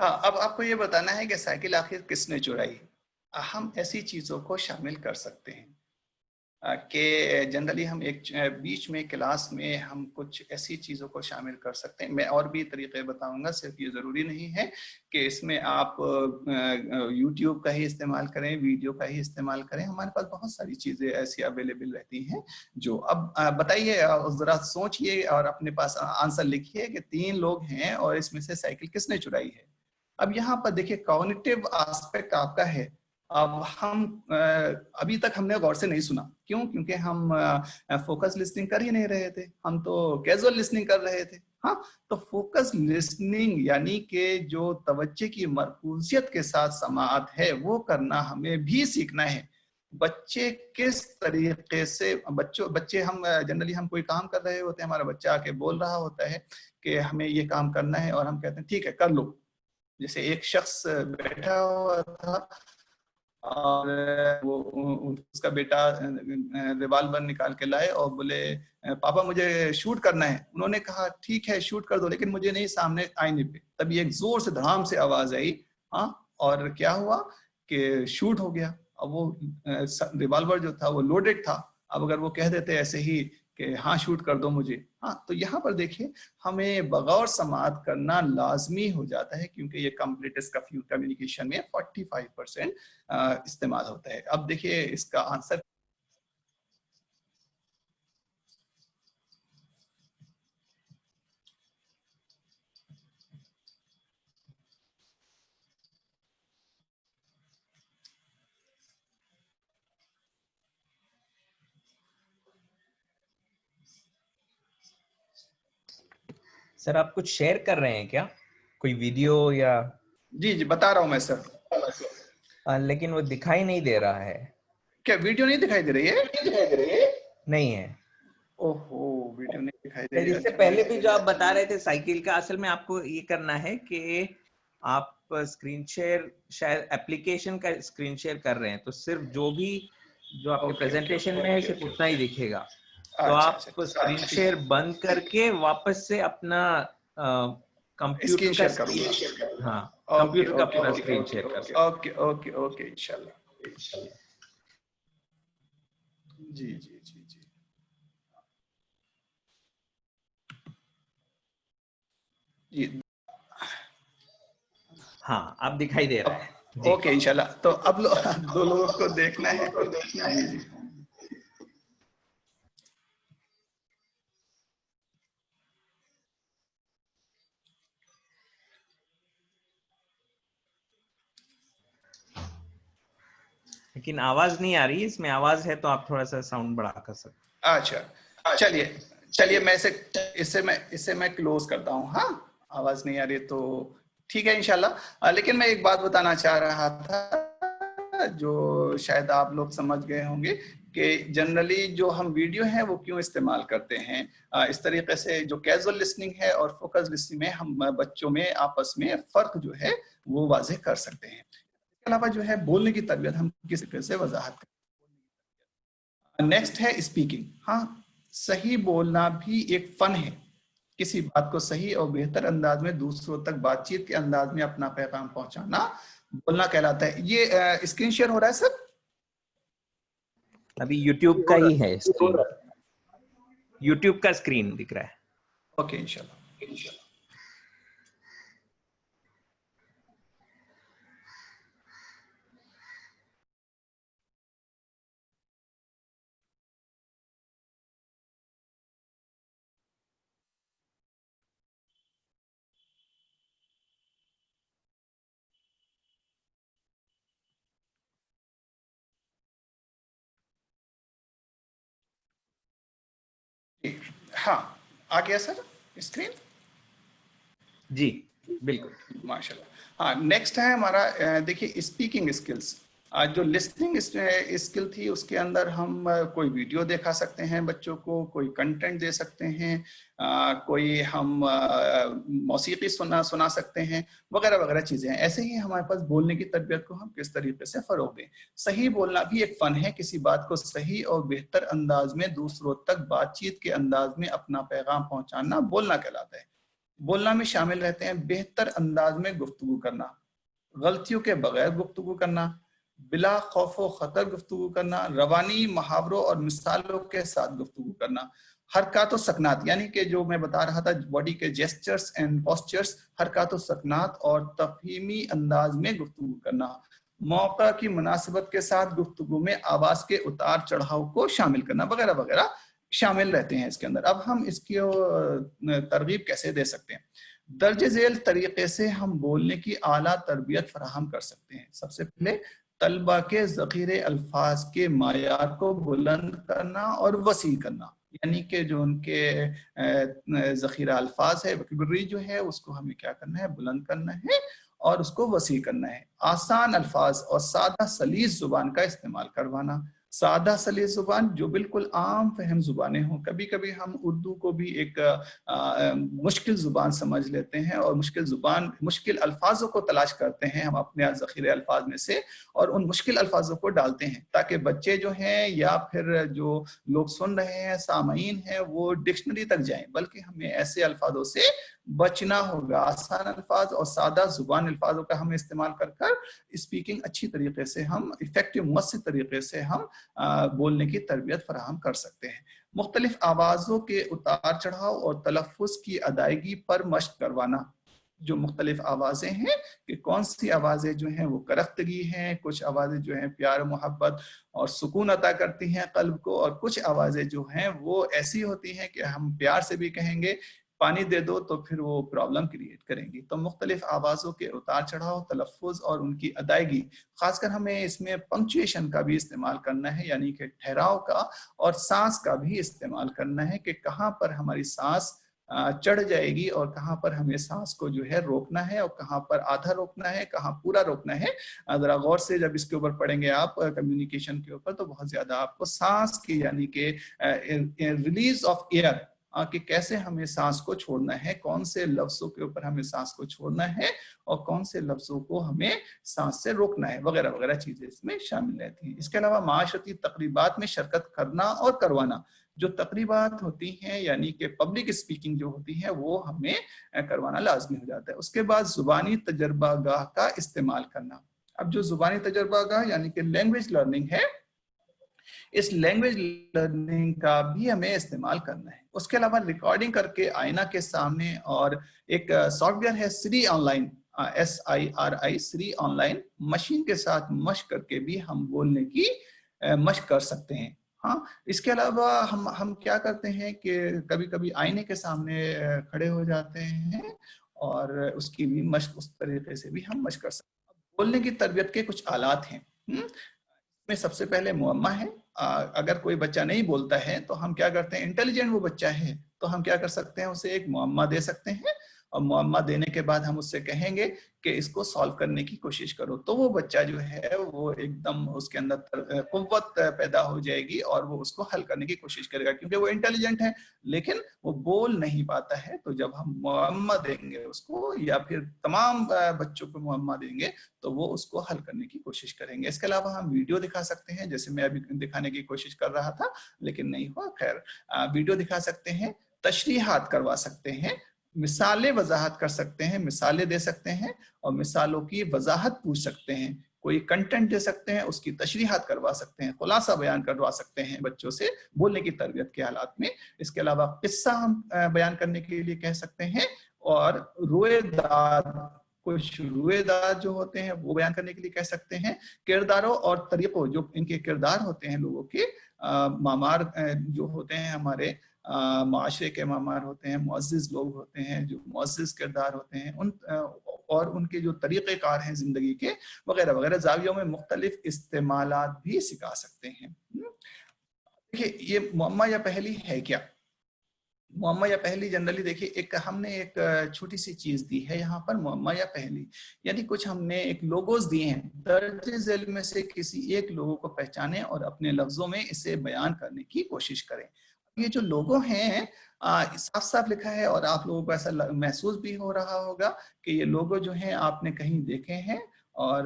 ہاں اب آپ کو یہ بتانا ہے کہ سائیکل آخر کس نے چرائی. ہم ایسی چیزوں کو شامل کر سکتے ہیں کہ جنرلی ہم ایک بیچ میں کلاس میں ہم کچھ ایسی چیزوں کو شامل کر سکتے ہیں. میں اور بھی طریقے بتاؤں گا, صرف یہ ضروری نہیں ہے کہ اس میں آپ یوٹیوب کا ہی استعمال کریں, ویڈیو کا ہی استعمال کریں. ہمارے پاس بہت ساری چیزیں ایسی اویلیبل رہتی ہیں جو اب بتائیے, ذرا سوچئے اور اپنے پاس آنسر لکھیے کہ 3 لوگ ہیں اور اس میں سے سائیکل کس نے چرائی ہے. اب یہاں پر دیکھیے کوگنیٹو آسپیکٹ آپ کا ہے. اب ہم ابھی تک ہم نے غور سے نہیں سنا. کیوں؟ کیونکہ ہم فوکس لسننگ کر ہی نہیں رہے تھے, ہم تو کیزول لسننگ کر رہے تھے. ہاں, تو فوکس لسننگ یعنی کہ جو توجہ کی مرکوزیت کے ساتھ سماعت ہے وہ کرنا ہمیں بھی سیکھنا ہے. بچے کس طریقے سے بچے ہم جنرلی ہم کوئی کام کر رہے ہوتے ہیں, ہمارا بچہ آ کے بول رہا ہوتا ہے کہ ہمیں یہ کام کرنا ہے اور ہم کہتے ہیں ٹھیک ہے کر لو. جیسے ایک شخص بیٹھا ہوا تھا اور وہ اس کا بیٹا ریوالور نکال کے لائے اور بولے پاپا مجھے شوٹ کرنا ہے. انہوں نے کہا ٹھیک ہے شوٹ کر دو, لیکن مجھے نہیں سامنے آئینے پہ. تب ایک زور سے دھڑام سے آواز آئی, ہاں, اور کیا ہوا کہ شوٹ ہو گیا. اب وہ ریوالور جو تھا وہ لوڈڈ تھا. اب اگر وہ کہہ دیتے ایسے ہی کہ ہاں شوٹ کر دو مجھے, ہاں, تو یہاں پر دیکھیں ہمیں بغور سماعت کرنا لازمی ہو جاتا ہے, کیونکہ یہ کمپلیٹس کمیونیکیشن میں 45% استعمال ہوتا ہے. اب دیکھیے اس کا آنسر. سر آپ کچھ شیئر کر رہے ہیں کیا, کوئی ویڈیو یا؟ جی بتا رہا ہوں میں سر, لیکن وہ دکھائی نہیں دے رہا ہے. کیا ویڈیو نہیں دکھائی دے رہی ہے؟ نہیں ہے. اوہو, ویڈیو نہیں دکھائی دے سر رہی ہے. اس سے پہلے بھی جو آپ بتا رہے تھے سائیکل کا, اصل میں آپ کو یہ کرنا ہے کہ آپ اسکرین شیئر, شاید اپلیکیشن کا اسکرین شیئر کر رہے ہیں, تو صرف جو آپ کے پریزنٹیشن میں ہے صرف اتنا ہی دکھے گا. تو آپ اسکرین شیئر بند کر کے واپس سے اپنا کمپیوٹر کا کمپیوٹر کا پورا اسکرین شیئر کر سکتے. اوکے اوکے اوکے, انشاءاللہ. جی جی جی جی جی, ہاں اب دکھائی دے رہا ہے. اوکے انشاءاللہ. تو اب 2 لوگوں کو دیکھنا ہے. جی جی لیکن آواز نہیں آ رہی. اس میں آواز ہے تو آپ تھوڑا سا ساؤنڈ بڑھا کر سکتے. اچھا چلیے میں اس سے میں کلوز کرتا ہوں. ہاں, آواز نہیں آ رہی تو ٹھیک ہے انشاءاللہ. لیکن میں ایک بات بتانا چاہ رہا تھا جو شاید آپ لوگ سمجھ گئے ہوں گے کہ جنرلی جو ہم ویڈیو ہیں وہ کیوں استعمال کرتے ہیں. اس طریقے سے جو کیزول لسننگ ہے اور فوکس لسننگ میں ہم بچوں میں آپس میں فرق جو ہے وہ واضح کر سکتے ہیں. اس کے علاوہ جو ہے بولنے کی تربیت ہم کس طریقے سے وضاحت کرتے ہیں. نیکسٹ ہے اسپیکنگ. ہاں, صحیح بولنا بھی ایک فن ہے. کسی بات کو صحیح اور بہتر انداز میں دوسروں تک بات چیت کے انداز میں اپنا پیغام پہنچانا بولنا کہلاتا ہے. یہ اسکرین شیئر ہو رہا ہے سر؟ ابھی یوٹیوب کا ہی ہے اسکرین, یوٹیوب کا اسکرین دکھ رہا ہے. اوکے انشاءاللہ. ہاں آ گیا سر اسکرین؟ جی بالکل, ماشاء اللہ. ہاں, نیکسٹ ہے ہمارا دیکھیے اسپیکنگ اسکلس. جو لسننگ اسکل تھی اس کے اندر ہم کوئی ویڈیو دکھا سکتے ہیں بچوں کو, کوئی کنٹینٹ دے سکتے ہیں, کوئی ہم موسیقی سنا سکتے ہیں, وغیرہ وغیرہ چیزیں ہیں. ایسے ہی ہمارے پاس بولنے کی تربیت کو ہم کس طریقے سے فروغ دیں. صحیح بولنا بھی ایک فن ہے. کسی بات کو صحیح اور بہتر انداز میں دوسروں تک بات چیت کے انداز میں اپنا پیغام پہنچانا بولنا کہلاتا ہے. بولنا میں شامل رہتے ہیں بہتر انداز میں گفتگو کرنا، غلطیوں کے بغیر گفتگو کرنا، بلا خوف و خطر گفتگو کرنا، روانی محاوروں اور مثالوں کے ساتھ گفتگو کرنا، حرکات و سکنات یعنی کہ جو میں بتا رہا تھا باڈی کے جیسچرز اینڈ پوسچرز، حرکات و سکنات اور تفہیمی انداز میں گفتگو کرنا، موقع کی مناسبت کے ساتھ گفتگو میں آواز کے اتار چڑھاؤ کو شامل کرنا وغیرہ وغیرہ شامل رہتے ہیں اس کے اندر۔ اب ہم اس کی ترغیب کیسے دے سکتے ہیں؟ درج ذیل طریقے سے ہم بولنے کی اعلیٰ تربیت فراہم کر سکتے ہیں۔ سب سے پہلے طلبہ کے ذخیرے الفاظ کے معیار کو بلند کرنا اور وسیع کرنا، یعنی کہ جو ان کے ذخیرہ الفاظ ہے وکیبلری جو ہے اس کو ہمیں کیا کرنا ہے، بلند کرنا ہے اور اس کو وسیع کرنا ہے۔ آسان الفاظ اور سادہ سلیس زبان کا استعمال کروانا، سادہ سلیس زبان جو بالکل عام فہم زبانیں ہوں۔ کبھی کبھی ہم اردو کو بھی ایک مشکل زبان سمجھ لیتے ہیں اور مشکل الفاظوں کو تلاش کرتے ہیں ہم اپنے ذخیرے الفاظ میں سے اور ان مشکل الفاظوں کو ڈالتے ہیں تاکہ بچے جو ہیں یا پھر جو لوگ سن رہے ہیں سامعین ہیں وہ ڈکشنری تک جائیں، بلکہ ہمیں ایسے الفاظوں سے بچنا ہوگا۔ آسان الفاظ اور سادہ زبان الفاظوں کا ہم استعمال کر اسپیکنگ اچھی طریقے سے ہم ایفیکٹو مؤثر طریقے سے ہم بولنے کی تربیت فراہم کر سکتے ہیں۔ مختلف آوازوں کے اتار چڑھاؤ اور تلفظ کی ادائیگی پر مشق کروانا، جو مختلف آوازیں ہیں کہ کون سی آوازیں جو ہیں وہ کرختگی ہیں، کچھ آوازیں جو ہیں پیار و محبت اور سکون عطا کرتی ہیں قلب کو، اور کچھ آوازیں جو ہیں وہ ایسی ہوتی ہیں کہ ہم پیار سے بھی کہیں گے پانی دے دو تو پھر وہ پرابلم کریٹ کریں گی۔ تو مختلف آوازوں کے اتار چڑھاؤ، تلفظ اور ان کی ادائیگی، خاص کر ہمیں اس میں پنکچویشن کا بھی استعمال کرنا ہے، یعنی کہ ٹھہراؤ کا اور سانس کا بھی استعمال کرنا ہے کہ کہاں پر ہماری سانس چڑھ جائے گی اور کہاں پر ہمیں سانس کو جو ہے روکنا ہے اور کہاں پر آدھا روکنا ہے، کہاں پورا روکنا ہے۔ ذرا غور سے جب اس کے اوپر پڑھیں گے آپ کمیونیکیشن کے اوپر تو بہت زیادہ آپ کو سانس کی یعنی کہ ریلیز آف ایئر کہ کیسے ہمیں سانس کو چھوڑنا ہے، کون سے لفظوں کے اوپر ہمیں سانس کو چھوڑنا ہے اور کون سے لفظوں کو ہمیں سانس سے روکنا ہے وغیرہ وغیرہ چیزیں اس میں شامل رہتی ہیں۔ اس کے علاوہ معاشرتی تقریبات میں شرکت کرنا اور کروانا، جو تقریبات ہوتی ہیں یعنی کہ پبلک اسپیکنگ جو ہوتی ہے وہ ہمیں کروانا لازمی ہو جاتا ہے۔ اس کے بعد زبانی تجربہ گاہ کا استعمال کرنا۔ اب جو زبانی تجربہ گاہ یعنی کہ لینگویج لرننگ ہے، اس لینگویج لرننگ کا بھی ہمیں استعمال کرنا ہے۔ اس کے علاوہ ریکارڈنگ کر کے آئینہ کے سامنے، اور ایک سافٹ ویئر ہے Siri online SIRI Siri online, machine کے ساتھ مشق کر کے بھی ہم بولنے کی مشق کر سکتے ہیں۔ ہاں، اس کے علاوہ ہم کیا کرتے ہیں کہ کبھی کبھی آئینے کے سامنے کھڑے ہو جاتے ہیں اور اس کی بھی مشق اس طریقے سے بھی ہم مشق کر سکتے ہیں۔ بولنے کی تربیت کے کچھ آلات ہیں، میں سب سے پہلے معمہ ہے۔ اگر کوئی بچہ نہیں بولتا ہے تو ہم کیا کرتے ہیں، انٹیلیجنٹ وہ بچہ ہے تو ہم کیا کر سکتے ہیں، اسے ایک معمہ دے سکتے ہیں اور معمہ دینے کے بعد ہم اس سے کہیں گے کہ اس کو سالو کرنے کی کوشش کرو، تو وہ بچہ جو ہے وہ ایک دم اس کے اندر قوت پیدا ہو جائے گی اور وہ اس کو حل کرنے کی کوشش کرے گا، کیونکہ وہ انٹیلیجنٹ ہے لیکن وہ بول نہیں پاتا ہے۔ تو جب ہم معمہ دیں گے اس کو یا پھر تمام بچوں کو معمہ دیں گے تو وہ اس کو حل کرنے کی کوشش کریں گے۔ اس کے علاوہ ہم ویڈیو دکھا سکتے ہیں، جیسے میں ابھی دکھانے کی کوشش کر رہا تھا لیکن نہیں ہوا، خیر ویڈیو دکھا سکتے ہیں، تشریحات کروا سکتے ہیں، مثالیں وضاحت کر سکتے ہیں، مثالیں دے سکتے ہیں اور مثالوں کی وضاحت پوچھ سکتے ہیں، کوئی کنٹینٹ دے سکتے ہیں، اس کی تشریحات کروا سکتے ہیں، خلاصہ بیان کروا سکتے ہیں بچوں سے بولنے کی تربیت کے حالات میں۔ اس کے علاوہ قصہ ہم بیان کرنے کے لیے کہہ سکتے ہیں اور روئے داد، کچھ روئے داد جو ہوتے ہیں وہ بیان کرنے کے لیے کہہ سکتے ہیں۔ کرداروں اور طریقوں، جو ان کے کردار ہوتے ہیں لوگوں کے، معمار جو ہوتے ہیں ہمارے معاشرے کے معمار ہوتے ہیں، معزز لوگ ہوتے ہیں جو معزز کردار ہوتے ہیں، اور ان کے جو طریقہ کار ہیں زندگی کے وغیرہ وغیرہ، زاویوں میں مختلف استعمالات بھی سکھا سکتے ہیں۔ دیکھیے یہ معمہ یا پہلی ہے کیا؟ معمہ یا پہلی جنرلی دیکھیے ہم نے ایک چھوٹی سی چیز دی ہے یہاں پر، معمہ یا پہلی، یعنی کچھ ہم نے ایک لوگوز دیے ہیں، درج ذیل میں سے کسی ایک لوگو کو پہچانے اور اپنے لفظوں میں اسے بیان کرنے کی کوشش کریں۔ یہ جو لوگو ہیں صاف صاف لکھا ہے اور آپ لوگوں کو ایسا محسوس بھی ہو رہا ہوگا کہ یہ لوگو جو ہیں آپ نے کہیں دیکھے ہیں اور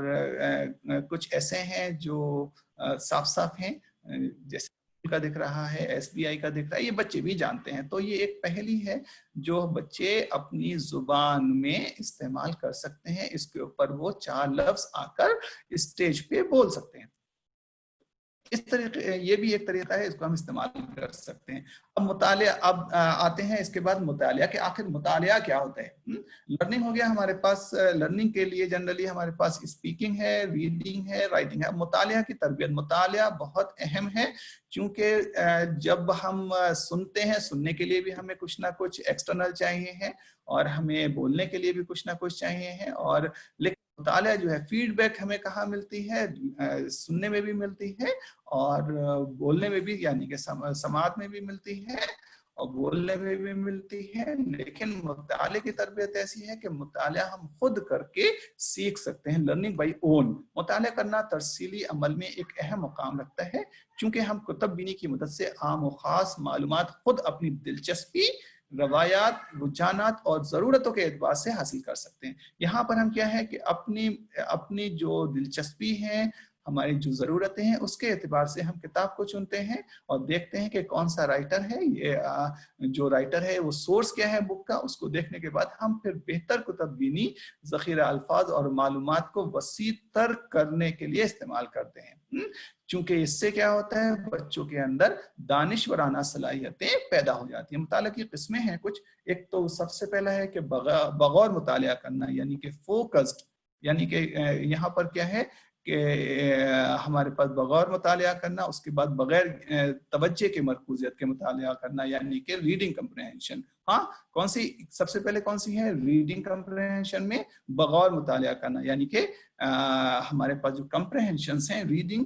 کچھ ایسے ہیں جو صاف صاف ہیں، جیسے کا دکھ رہا ہے, SBI کا دکھ رہا ہے, یہ بچے بھی جانتے ہیں. تو یہ ایک پہلی ہے جو بچے اپنی زبان میں استعمال کر سکتے ہیں, اس کے اوپر وہ 4 لفظ آ کر اسٹیج پہ بول سکتے ہیں. اس طریقے, یہ بھی ایک طریقہ ہے, اس کو ہم استعمال کر سکتے ہیں. اب مطالعہ, اب آتے ہیں اس کے بعد مطالعہ, کہ آخر مطالعہ کیا ہوتا ہے. لرننگ ہو گیا ہمارے پاس. لرننگ کے لیے جنرلی ہمارے پاس اسپیکنگ ہے, ریڈنگ ہے, رائٹنگ ہے. اب مطالعہ کی تربیت, مطالعہ بہت اہم ہے, چونکہ جب ہم سنتے ہیں, سننے کے لیے بھی ہمیں کچھ نہ کچھ ایکسٹرنل چاہیے ہے, اور ہمیں بولنے کے لیے بھی کچھ نہ کچھ چاہیے ہے. اور لیکن مطالعہ جو ہے, فیڈ بیک ہمیں کہاں ملتی ہے؟ سننے میں بھی ملتی ہے اور بولنے میں بھی, یعنی کہ سماعت میں بھی ملتی ہے اور بولنے میں بھی ملتی ہے. لیکن مطالعے کی تربیت ایسی ہے کہ مطالعہ ہم خود کر کے سیکھ سکتے ہیں, لرننگ بائی اون. مطالعہ کرنا ترسیلی عمل میں ایک اہم مقام رکھتا ہے, چونکہ ہم کتب بینی کی مدد سے عام و خاص معلومات خود اپنی دلچسپی, روایات, رجحانات اور ضرورتوں کے اعتبار سے حاصل کر سکتے ہیں. یہاں پر ہم کیا ہے کہ اپنی جو دلچسپی ہے, ہماری جو ضرورتیں ہیں, اس کے اعتبار سے ہم کتاب کو چنتے ہیں اور دیکھتے ہیں کہ کون سا رائٹر ہے. یہ جو رائٹر ہے وہ سورس کیا ہے بک کا, اس کو دیکھنے کے بعد ہم پھر بہتر کتب بینی, ذخیرہ الفاظ اور معلومات کو وسیع تر کرنے کے لیے استعمال کرتے ہیں. چونکہ اس سے کیا ہوتا ہے, بچوں کے اندر دانشورانہ صلاحیتیں پیدا ہو جاتی ہیں. مطالعہ کی قسمیں ہیں کچھ. ایک تو سب سے پہلا ہے کہ بغور مطالعہ کرنا, یعنی کہ فوکسڈ, یعنی کہ یہاں پر کیا ہے کہ ہمارے پاس بغور مطالعہ کرنا, اس کے بعد بغیر توجہ کے مرکوزیت کے مطالعہ کرنا, یعنی کہ ریڈنگ کمپریہنشن. ہاں, کون سی سب سے پہلے کون سی ہے؟ ریڈنگ کمپریہنشن میں بغور مطالعہ کرنا, یعنی کہ ہمارے پاس جو کمپریہنشنز ہیں ریڈنگ.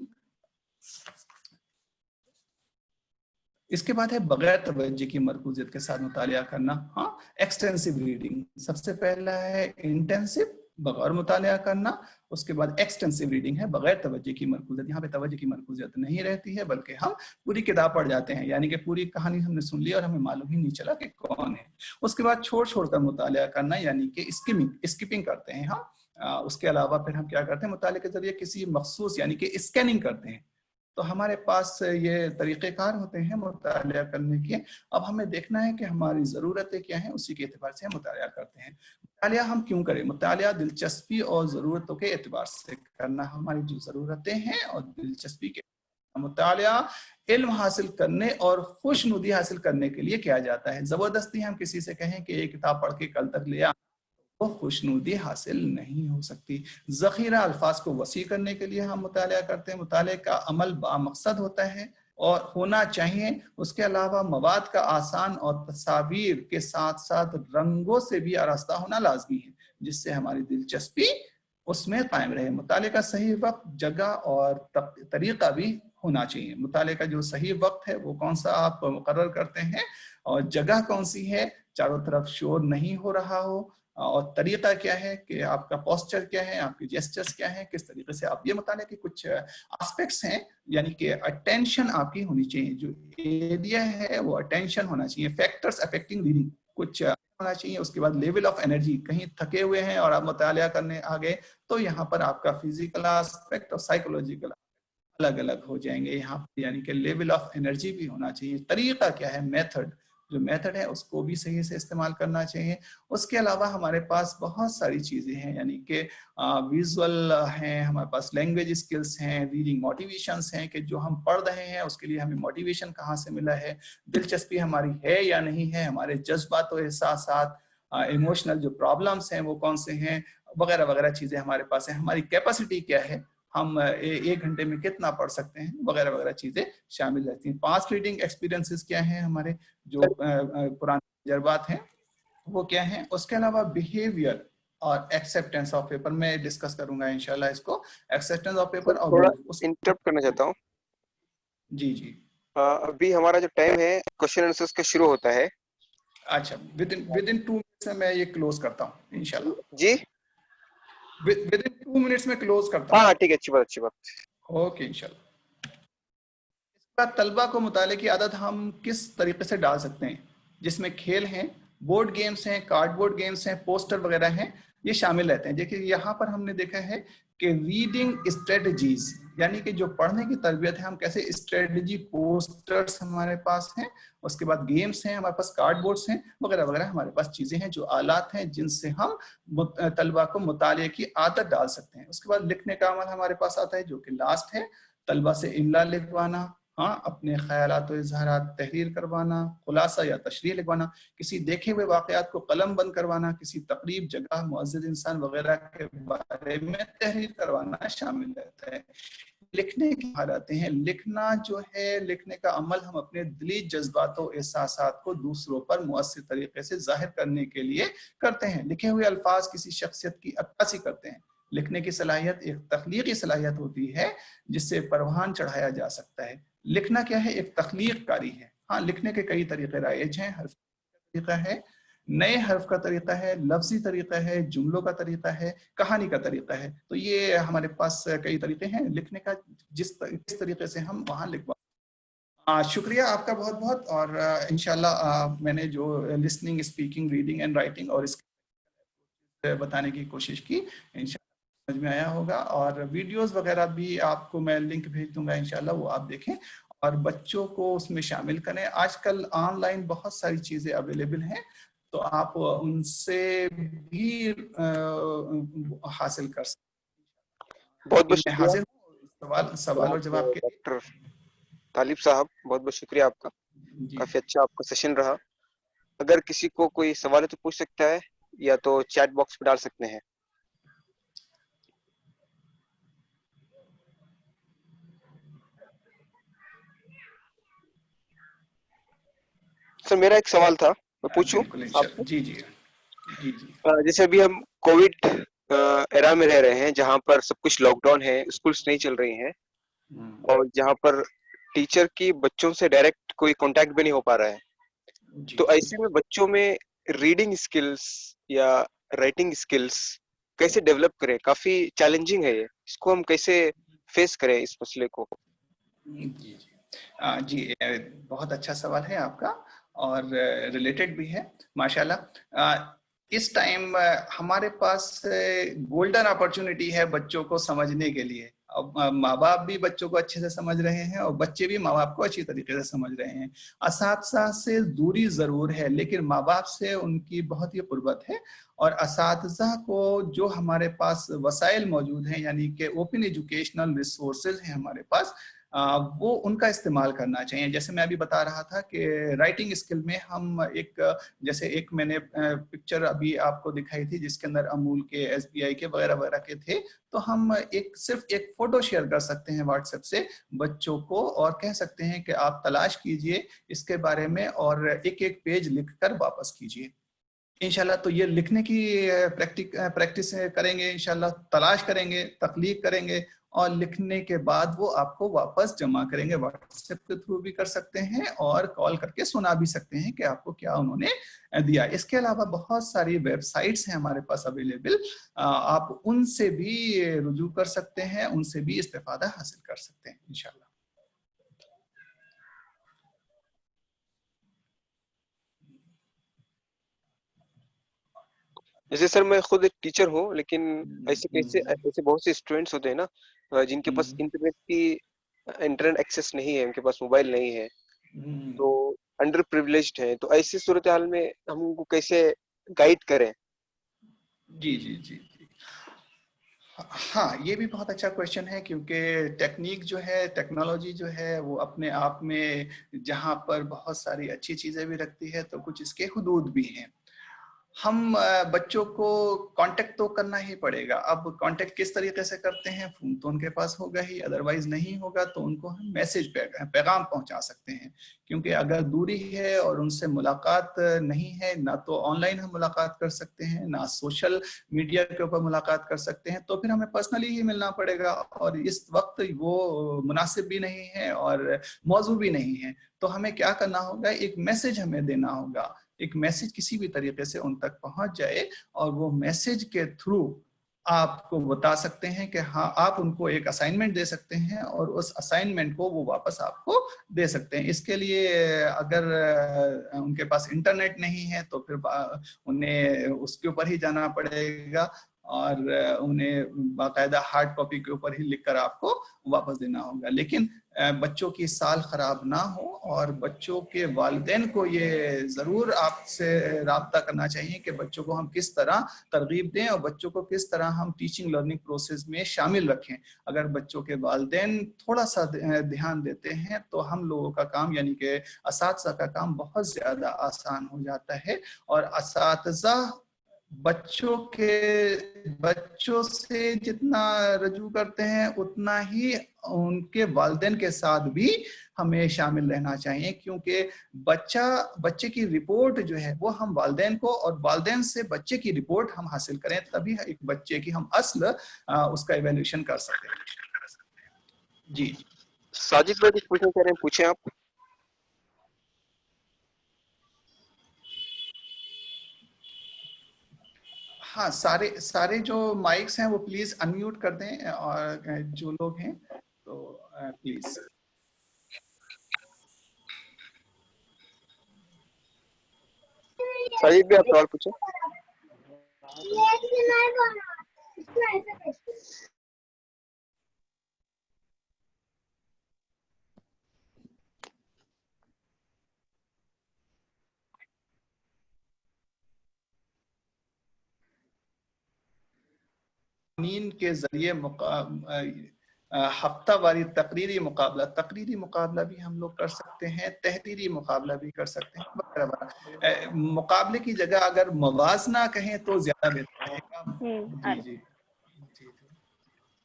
اس کے بعد ہے بغیر توجہ کی مرکوزیت کے ساتھ مطالعہ کرنا. ہاں, ایکسٹینسو ریڈنگ. سب سے پہلا ہے انٹینسو, بغیر مطالعہ کرنا. اس کے بعد ایکسٹینسو ریڈنگ ہے بغیر توجہ کی مرکوزیت. یہاں پہ توجہ کی مرکوزیت نہیں رہتی ہے, بلکہ ہم پوری کتاب پڑھ جاتے ہیں, یعنی کہ پوری کہانی ہم نے سن لی اور ہمیں معلوم ہی نہیں چلا کہ کون ہے. اس کے بعد چھوڑ کر مطالعہ کرنا, یعنی کہ اسکپنگ کرتے ہیں. ہاں, اس کے علاوہ پھر ہم کیا کرتے ہیں, مطالعے کے ذریعے کسی مخصوص, یعنی کہ اسکیننگ کرتے ہیں. تو ہمارے پاس یہ طریقہ کار ہوتے ہیں مطالعہ کرنے کے. اب ہمیں دیکھنا ہے کہ ہماری ضرورتیں کیا ہیں, اسی کے اعتبار سے ہم مطالعہ کرتے ہیں. مطالعہ ہم کیوں کریں؟ مطالعہ دلچسپی اور ضرورتوں کے اعتبار سے کرنا. ہماری جو ضرورتیں ہیں اور دلچسپی کے مطالعہ علم حاصل کرنے اور خوشنودی حاصل کرنے کے لیے کیا جاتا ہے. زبردستی ہم کسی سے کہیں کہ یہ کتاب پڑھ کے کل تک لے آ, وہ خوشنودی حاصل نہیں ہو سکتی. ذخیرہ الفاظ کو وسیع کرنے کے لیے ہم مطالعہ کرتے ہیں. مطالعے کا عمل بامقصد ہوتا ہے اور ہونا چاہیے. اس کے علاوہ مواد کا آسان اور تصاویر کے ساتھ ساتھ رنگوں سے بھی آراستہ ہونا لازمی ہے, جس سے ہماری دلچسپی اس میں قائم رہے. مطالعے کا صحیح وقت, جگہ اور طریقہ بھی ہونا چاہیے. مطالعے کا جو صحیح وقت ہے وہ کون سا آپ مقرر کرتے ہیں, اور جگہ کون سی ہے, چاروں طرف شور نہیں ہو رہا ہو, اور طریقہ کیا ہے کہ آپ کا پوسچر کیا ہے, آپ کے جیسچرز کیا ہیں, کس طریقے سے آپ. یہ مطالعے کے کچھ آسپیکٹس ہیں, یعنی کہ اٹینشن آپ کی ہونی چاہیے. جو ایریا ہے وہ اٹینشن ہونا چاہیے. فیکٹرز افیکٹنگ ریڈنگ کچھ ہونا چاہیے. اس کے بعد لیول آف انرجی, کہیں تھکے ہوئے ہیں اور آپ مطالعہ کرنے آگے, تو یہاں پر آپ کا فزیکل آسپیکٹ اور سائیکولوجیکل الگ الگ ہو جائیں گے یہاں پر, یعنی کہ لیول آف انرجی بھی ہونا چاہیے. طریقہ کیا ہے, میتھڈ, جو میتھڈ ہے اس کو بھی صحیح سے استعمال کرنا چاہیے. اس کے علاوہ ہمارے پاس بہت ساری چیزیں ہیں, یعنی کہ ویژول ہیں, ہمارے پاس لینگویج اسکلس ہیں, ریڈنگ موٹیویشنس ہیں, کہ جو ہم پڑھ رہے ہیں اس کے لیے ہمیں موٹیویشن کہاں سے ملا ہے, دلچسپی ہماری ہے یا نہیں ہے, ہمارے جذبات و احساسات, ایموشنل جو پرابلمس ہیں وہ کون سے ہیں, وغیرہ وغیرہ چیزیں ہمارے پاس ہیں. ہماری کیپیسٹی کیا ہے, ہم 1 گھنٹے میں کتنا پڑھ سکتے ہیں, وغیرہ وغیرہ چیزیں شامل رہتی ہیں. پاسٹ ریڈنگ ایکسپیرینسز کیا ہیں, ہمارے جو پرانے تجربات ہیں وہ کیا ہیں. اس کے علاوہ بیہیویئر اور ایکسیپٹنس آف پیپر میں ڈسکس کروں گا انشاءاللہ اس کو. ایکسیپٹنس آف پیپر اور تھوڑا انٹرپٹ کرنا چاہتا ہوں. جی ابھی ہمارا جو ٹائم ہے کوشچن آنسرز کا شروع ہوتا ہے. اچھا, ود ان 2 منٹس میں یہ کلوز کرتا ہوں انشاءاللہ. جی, ود ان 2 منٹس میں کلوز کرتا ہوں. ہاں ٹھیک ہے, اچھی بات. اوکے انشاءاللہ. اس کے بعد طلبہ کو مطالعے کی عادت ہم کس طریقے سے ڈال سکتے ہیں, جس میں کھیل ہیں, بورڈ گیمز ہیں, کارڈ بورڈ گیمز ہیں, پوسٹر وغیرہ ہیں. یہ شامل رہتے ہیں. دیکھیے یہاں پر ہم نے دیکھا ہے کہ ریڈنگ اسٹریٹجیز یعنی کہ جو پڑھنے کی تربیت ہے, ہم کیسے اسٹریٹجی پوسٹرز ہمارے پاس ہیں, اس کے بعد گیمز ہیں ہمارے پاس, کارڈ بورڈز ہیں وغیرہ وغیرہ, ہمارے پاس چیزیں ہیں جو آلات ہیں جن سے ہم طلبہ کو مطالعے کی عادت ڈال سکتے ہیں. اس کے بعد لکھنے کا عمل ہمارے پاس آتا ہے جو کہ لاسٹ ہے, طلبہ سے املا لکھوانا, ہاں اپنے خیالات و اظہارات تحریر کروانا, خلاصہ یا تشریح لکھوانا, کسی دیکھے ہوئے واقعات کو قلم بند کروانا, کسی تقریب, جگہ, معزز انسان وغیرہ کے بارے میں تحریر کروانا شامل رہتا ہے. لکھنے کی حالتیں ہیں, لکھنا جو ہے, لکھنے کا عمل ہم اپنے دلی جذبات و احساسات کو دوسروں پر مؤثر طریقے سے ظاہر کرنے کے لیے کرتے ہیں. لکھے ہوئے الفاظ کسی شخصیت کی عکاسی کرتے ہیں. لکھنے کی صلاحیت ایک تخلیقی صلاحیت ہوتی ہے جس سے پروان چڑھایا جا سکتا ہے. لکھنا کیا ہے؟ ایک تخلیق کاری ہے. ہاں لکھنے کے کئی طریقے رائج ہیں. حرف کا طریقہ ہے, نئے حرف کا طریقہ ہے, لفظی طریقہ ہے, جملوں کا طریقہ ہے, کہانی کا طریقہ ہے. تو یہ ہمارے پاس کئی طریقے ہیں لکھنے کا, جس طریقے سے ہم وہاں لکھوا. شکریہ آپ کا بہت بہت. اور انشاءاللہ میں نے جو listening, speaking, reading and writing اور اس بتانے کی کوشش کی, انشاءاللہ سمجھ میں آیا ہوگا. اور ویڈیوز وغیرہ بھی آپ کو میں لنک بھیج دوں گا انشاءاللہ, وہ آپ دیکھیں اور بچوں کو اس میں شامل کریں. آج کل آن لائن بہت ساری چیزیں اویلیبل ہیں, تو آپ ان سے بھی حاصل کر سکتے ہیں. بہت بہت میں شکریہ حاضر ہوں سوال اور جواب کے لیے. ڈاکٹر طالب صاحب, بہت بہت شکریہ آپ کا. جی کافی اچھا آپ کا سیشن رہا. اگر کسی کو کوئی سوال ہے تو پوچھ سکتا ہے, یا تو چیٹ باکس پہ ڈال سکتے ہیں. سر میرا ایک سوال تھا, میں پوچھوں آپ کو؟ جی جی جی جی. جیسے ابھی ہم کووڈ ایرا میں رہ رہے ہیں, جہاں پر سب کچھ لاک ڈاؤن ہے, اسکولس نہیں چل رہی ہیں, اور جہاں پر ٹیچر کی بچوں سے ڈائریکٹ کوئی کانٹیکٹ بھی نہیں ہو پا رہا ہے, تو ایسے میں بچوں میں ریڈنگ اسکلس یا رائٹنگ اسکلس کیسے ڈیولپ کریں؟ کافی چیلنجنگ ہے یہ, اس کو ہم کیسے فیس کریں اس مسئلے کو؟ جی جی جی, بہت اچھا سوال ہے آپ کا اور ریلیٹڈ بھی ہے ماشاءاللہ. اس ٹائم ہمارے پاس گولڈن اپرچونٹی ہے بچوں کو سمجھنے کے لیے. اب ماں باپ بھی بچوں کو اچھے سے سمجھ رہے ہیں اور بچے بھی ماں باپ کو اچھی طریقے سے سمجھ رہے ہیں. اساتذہ سے دوری ضرور ہے, لیکن ماں باپ سے ان کی بہت ہی قربت ہے. اور اساتذہ کو جو ہمارے پاس وسائل موجود ہیں, یعنی کہ اوپن ایجوکیشنل ریسورسز ہیں ہمارے پاس, وہ ان کا استعمال کرنا چاہیے. جیسے میں ابھی بتا رہا تھا کہ رائٹنگ اسکل میں ہم جیسے ایک میں نے پکچر ابھی آپ کو دکھائی تھی جس کے اندر امول کے, ایس بی آئی کے وغیرہ وغیرہ کے تھے, تو ہم صرف ایک فوٹو شیئر کر سکتے ہیں واٹس ایپ سے بچوں کو, اور کہہ سکتے ہیں کہ آپ تلاش کیجئے اس کے بارے میں اور ایک ایک پیج لکھ کر واپس کیجئے انشاءاللہ. تو یہ لکھنے کی پریکٹس کریں گے انشاءاللہ, تلاش کریں گے, تخلیق کریں گے, اور لکھنے کے بعد وہ آپ کو واپس جمع کریں گے. واٹس ایپ کے تھرو بھی کر سکتے ہیں اور کال کر کے سنا بھی سکتے ہیں کہ آپ کو کیا انہوں نے دیا. اس کے علاوہ بہت ساری ویب سائٹس ہیں ہمارے پاس اویلیبل, آپ ان سے بھی رجوع کر سکتے ہیں, ان سے بھی استفادہ حاصل کر سکتے ہیں انشاءاللہ. جیسے سر میں خود ایک ٹیچر ہوں, لیکن ایسے بہت سے اسٹوڈینٹس ہوتے ہیں نا جن کے پاس انٹرنیٹ ایکسیس نہیں ہے, ان کے پاس موبائل نہیں ہے, تو انڈر پریولیجڈ ہیں. تو ایسی صورتحال میں ہم ان کو کیسے گائیڈ کریں؟ جی جی جی جی ہاں, یہ بھی بہت اچھا کویشچن ہے, کیونکہ ٹیکنیک جو ہے, ٹیکنالوجی جو ہے, وہ اپنے آپ میں جہاں پر بہت ساری اچھی چیزیں بھی رکھتی ہے تو کچھ اس کے حدود بھی ہیں. ہم بچوں کو کانٹیکٹ تو کرنا ہی پڑے گا. اب کانٹیکٹ کس طریقے سے کرتے ہیں؟ فون تو ان کے پاس ہوگا ہی, ادروائز نہیں ہوگا تو ان کو ہم میسج پیغام پہنچا سکتے ہیں. کیونکہ اگر دوری ہے اور ان سے ملاقات نہیں ہے, نہ تو آن لائن ہم ملاقات کر سکتے ہیں, نہ سوشل میڈیا کے اوپر ملاقات کر سکتے ہیں, تو پھر ہمیں پرسنلی ہی ملنا پڑے گا, اور اس وقت وہ مناسب بھی نہیں ہے اور موضوع بھی نہیں ہے. تو ہمیں کیا کرنا ہوگا؟ ایک میسج ہمیں دینا ہوگا, ایک میسج کسی بھی طریقے سے ان تک پہنچ جائے, اور وہ میسج کے تھرو آپ کو بتا سکتے ہیں کہ ہاں آپ ان کو ایک اسائنمنٹ دے سکتے ہیں اور اس اسائنمنٹ کو وہ واپس آپ کو دے سکتے ہیں. اس کے لیے اگر ان کے پاس انٹرنیٹ نہیں ہے تو پھر انہیں اس کے اوپر ہی جانا پڑے گا اور انہیں باقاعدہ ہارڈ کاپی کے اوپر ہی لکھ کر آپ کو واپس دینا ہوگا. لیکن بچوں کی سال خراب نہ ہو اور بچوں کے والدین کو یہ ضرور آپ سے رابطہ کرنا چاہیے کہ بچوں کو ہم کس طرح ترغیب دیں اور بچوں کو کس طرح ہم ٹیچنگ لرننگ پروسیس میں شامل رکھیں. اگر بچوں کے والدین تھوڑا سا دھیان دیتے ہیں تو ہم لوگوں کا کام یعنی کہ اساتذہ کا کام بہت زیادہ آسان ہو جاتا ہے. اور اساتذہ بچوں سے جتنا رجوع کرتے ہیں اتنا ہی ان کے والدین کے ساتھ بھی ہمیں شامل رہنا چاہیے, کیونکہ بچے کی رپورٹ جو ہے وہ ہم والدین کو اور والدین سے بچے کی رپورٹ ہم حاصل کریں, تبھی ایک بچے کی ہم اصل اس کا ایویلیوشن کر سکتے ہیں. جی ساجد بھائی کچھ پوچھنا چاہ رہے ہیں, پوچھیں آپ. ہاں, سارے جو مائکس ہیں وہ پلیز انمیوٹ کر دیں اور جو لوگ ہیں تو پلیز. ساجد بھائی آپ سوال پوچھیں. کے ذریعے ہفتہ واری تقریری مقابلہ بھی ہم لوگ کر سکتے ہیں, تحریری مقابلہ بھی کر سکتے ہیں وغیرہ وغیرہ. مقابلے کی جگہ اگر موازنہ کہیں تو زیادہ بہتر رہے گا. جی.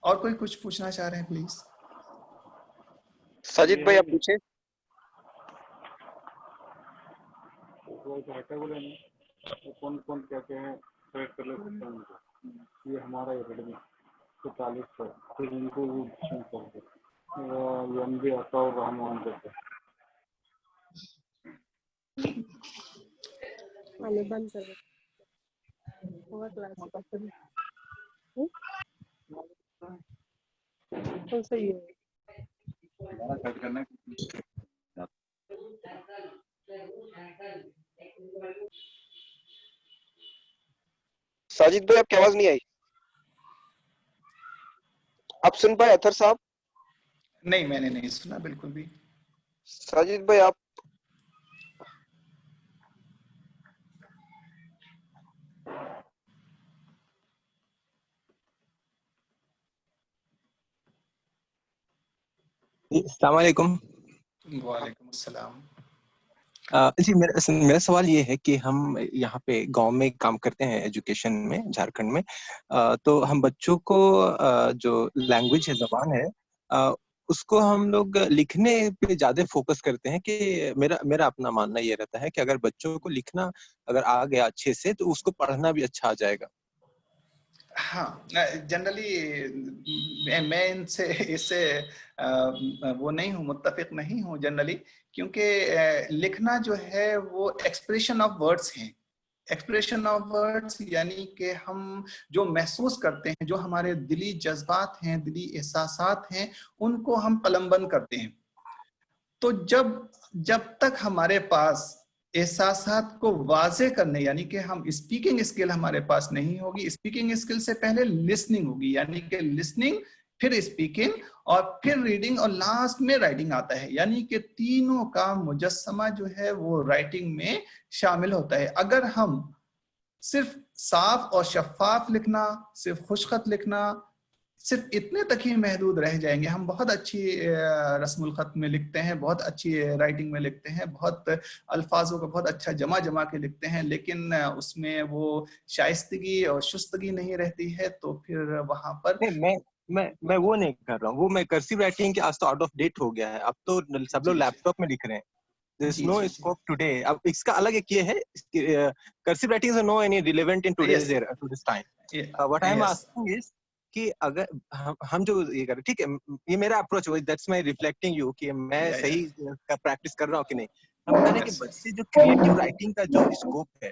اور کوئی کچھ پوچھنا چاہ رہے ہیں پلیز؟ ساجد بھائی آپ پوچھیں. کون کہتے ہیں ٹریڈ کر لیتے ہیں, یہ ہمارا اکیڈمی 40 پر پھر ان کو ایم بی عطاء الرحمان کرتے ہیں. بند کر صحیح ہے. ساجد بھائی آپ کی آواز نہیں آئی. آپ سن پائے اطہر صاحب؟ نہیں, میں نے نہیں سنا بالکل بھی. ساجد بھائی آپ السلام علیکم. وعلیکم السلام. جی میرا سوال یہ ہے کہ ہم یہاں پہ گاؤں میں کام کرتے ہیں ایجوکیشن میں جھارکھنڈ میں, تو ہم بچوں کو جو لینگویج ہے, زبان ہے, اس کو ہم لوگ لکھنے پہ زیادہ فوکس کرتے ہیں. کہ میرا اپنا ماننا یہ رہتا ہے کہ اگر بچوں کو لکھنا اگر آ گیا اچھے سے تو اس کو پڑھنا بھی اچھا آ جائے گا. ہاں, جنرلی میں اس سے وہ نہیں ہوں, متفق نہیں ہوں جنرلی, کیونکہ لکھنا جو ہے وہ ایکسپریشن آف ورڈز ہیں. ایکسپریشن آف ورڈز یعنی کہ ہم جو محسوس کرتے ہیں, جو ہمارے دلی جذبات ہیں, دلی احساسات ہیں, ان کو ہم قلم بند کرتے ہیں. تو جب تک ہمارے پاس احساسات کو واضح کرنے یعنی کہ ہم اسپیکنگ اسکل ہمارے پاس نہیں ہوگی, اسپیکنگ اسکل سے پہلے لسننگ ہوگی, یعنی کہ لسننگ پھر اسپیکنگ اور پھر ریڈنگ اور لاسٹ میں رائٹنگ آتا ہے. یعنی کہ تینوں کا مجسمہ جو ہے وہ رائٹنگ میں شامل ہوتا ہے. اگر ہم صرف صاف اور شفاف لکھنا, صرف خوشخط لکھنا, صرف اتنے تک ہی محدود رہ جائیں گے. ہم بہت اچھی رسم الخط میں لکھتے ہیں, بہت اچھی رائٹنگ میں لکھتے ہیں, بہت الفاظوں کو بہت اچھا جمع کے لکھتے ہیں, لیکن اس میں وہ شائستگی اور شستگی نہیں رہتی ہے. تو پھر وہاں پر میں وہ نہیں کر رہا ہوں, وہ میں کرسیو رائٹنگ کے آج تو آؤٹ آف ڈیٹ ہو گیا ہے. اب تو سب لوگ لیپ ٹاپ میں لکھ رہے ہیں. There is no scope today. اب اس کا الگ ایک یہ ہے, cursive writing is no any relevant in today's era, to this time. What I am asking is کہ اگر ہم جو یہ کر رہے, ٹھیک ہے, یہ میرا اپروچ ہے, that's my reflecting you کہ میں صحیح پریکٹس کر رہا ہوں کہ نہیں. ہم کہہ رہے ہیں کہ بچے جو کریٹو رائٹنگ کا جو اسکوپ ہے,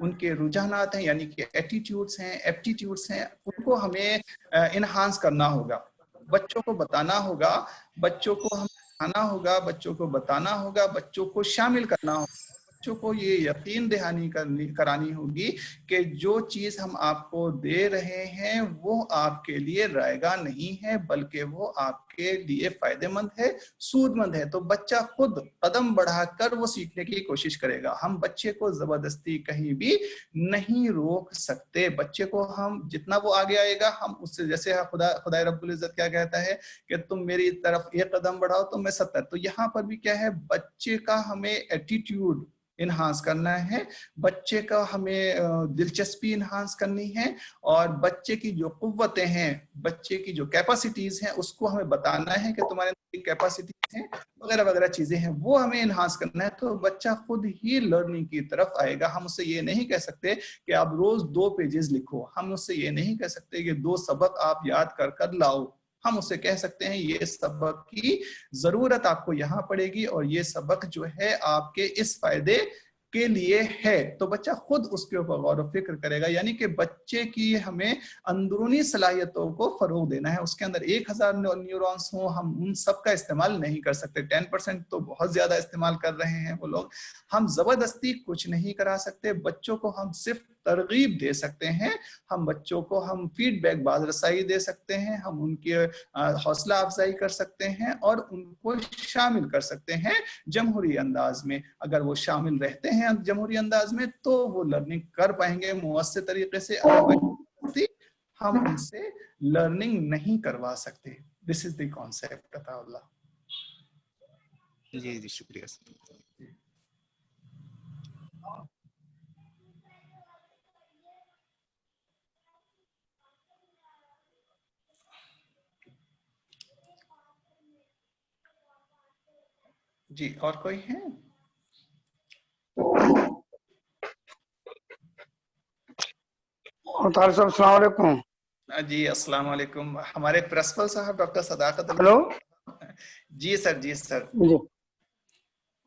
ان کے رجحانات ہیں یعنی کہ ایٹیٹیوڈس ہیں, ایپٹیٹیوڈس ہیں, ان کو ہمیں انہانس کرنا ہوگا. بچوں کو بتانا ہوگا, بچوں کو ہم سکھانا ہوگا, بچوں کو بتانا ہوگا, بچوں کو شامل کرنا ہوگا, بچوں کو یہ یقین دہانی کرانی ہوگی کہ جو چیز ہم آپ کو دے رہے ہیں وہ آپ کے لیے رائگاں نہیں ہے بلکہ وہ آپ کے لیے فائدہ مند ہے, سود مند ہے. تو بچہ خود قدم بڑھا کر وہ سیکھنے کی کوشش کرے گا. ہم بچے کو زبردستی کہیں بھی نہیں روک سکتے. بچے کو ہم جتنا وہ آگے آئے گا ہم اس سے, جیسے خدا رب العزت کیا کہتا ہے کہ تم میری طرف ایک قدم بڑھاؤ تو میں 70. تو یہاں پر بھی کیا ہے, بچے کا ہمیں ایٹیٹیوڈ انہانس کرنا ہے, بچے کا ہمیں دلچسپی انہانس کرنی ہے, اور بچے کی جو قوتیں ہیں, بچے کی جو کیپیسٹیز ہیں اس کو ہمیں بتانا ہے کہ تمہارے کیپیسٹیز ہیں وغیرہ وغیرہ چیزیں ہیں, وہ ہمیں انہانس کرنا ہے. تو بچہ خود ہی لرننگ کی طرف آئے گا. ہم اس سے یہ نہیں کہہ سکتے کہ آپ روز 2 پیجز لکھو, ہم اس سے یہ نہیں کہہ سکتے کہ 2 سبق آپ یاد کر لاؤ. ہم اسے کہہ سکتے ہیں یہ سبق کی ضرورت آپ کو یہاں پڑے گی اور یہ سبق جو ہے آپ کے اس فائدے کے لیے ہے. تو بچہ خود اس کے اوپر غور و فکر کرے گا. یعنی کہ بچے کی ہمیں اندرونی صلاحیتوں کو فروغ دینا ہے. اس کے اندر 1000 نیورونز ہوں, ہم ان سب کا استعمال نہیں کر سکتے. 10% تو بہت زیادہ استعمال کر رہے ہیں وہ لوگ. ہم زبردستی کچھ نہیں کرا سکتے. بچوں کو ہم صرف ترغیب دے سکتے ہیں, ہم بچوں کو ہم فیڈ بیک باز رسائی دے سکتے ہیں, ہم ان کی حوصلہ افزائی کر سکتے ہیں اور ان کو شامل کر سکتے ہیں جمہوری انداز میں. اگر وہ شامل رہتے ہیں جمہوری انداز میں تو وہ لرننگ کر پائیں گے مؤثر طریقے سے. اگر ہم ان سے لرننگ نہیں کروا سکتے. دس از دی کانسیپٹ. عطا اللہ. جی شکریہ سر. جی اور کوئی ہے؟ طارق صاحب السلام علیکم. جی السلام علیکم. ہمارے پرنسپل صاحب ڈاکٹر صداقت علی. ہلو. جی سر. جی سر.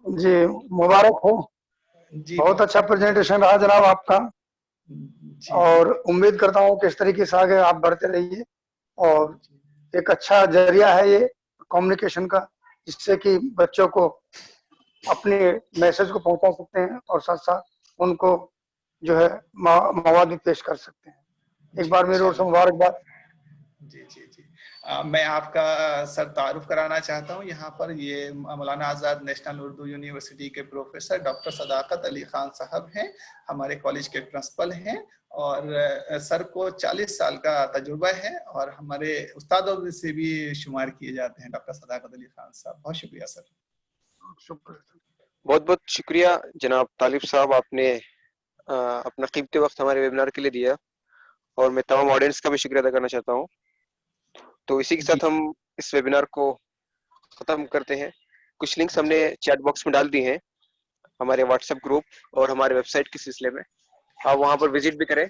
جی مبارک ہو. جی بہت اچھا پریزنٹیشن رہا جناب آپ کا, اور امید کرتا ہوں کہ اس طریقے سے آگے آپ بڑھتے رہیے. اور ایک اچھا ذریعہ ہے یہ کمیونیکیشن کا, جس سے کہ بچوں کو اپنے میسج کو پہنچا سکتے ہیں اور ساتھ ساتھ ان کو جو ہے مواد بھی پیش کر سکتے ہیں. ایک بار میری اور سے مبارکباد. جی جی جی. میں آپ کا سر تعارف کرانا چاہتا ہوں. یہاں پر یہ مولانا آزاد نیشنل اردو یونیورسٹی کے پروفیسر ڈاکٹر صداقت علی خان صاحب ہیں, ہمارے کالج کے پرنسپل ہیں, اور سر کو 40 سال کا تجربہ ہے اور ہمارے استادوں سے بھی شمار کیے جاتے ہیں ڈاکٹر صداقت علی خان صاحب. بہت شکریہ سر. بہت بہت شکریہ جناب طالب صاحب, آپ نے اپنا قیمتی وقت ہمارے ویبینار کے لیے دیا, اور میں تمام آڈینس کا بھی شکریہ ادا کرنا چاہتا ہوں. تو اسی کے ساتھ ہم اس ویبینار کو ختم کرتے ہیں. کچھ لنکس ہم نے چیٹ باکس میں ڈال دی ہیں ہمارے واٹس ایپ گروپ اور ہمارے ویب سائٹ کے سلسلے میں, آپ وہاں پر وزٹ بھی کریں.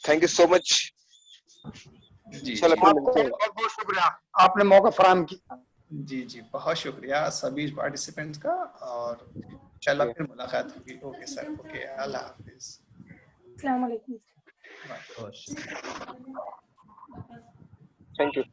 تھینک یو سو مچ. بہت بہت شکریہ, آپ نے موقع فراہم کیا. جی جی بہت شکریہ سبھی پارٹیسپینٹس کا, اور انشاءاللہ پھر ملاقات ہوگی. Okay sir. اوکے, اللہ حافظ. السلام علیکم. بہت شکریہ. Thank you.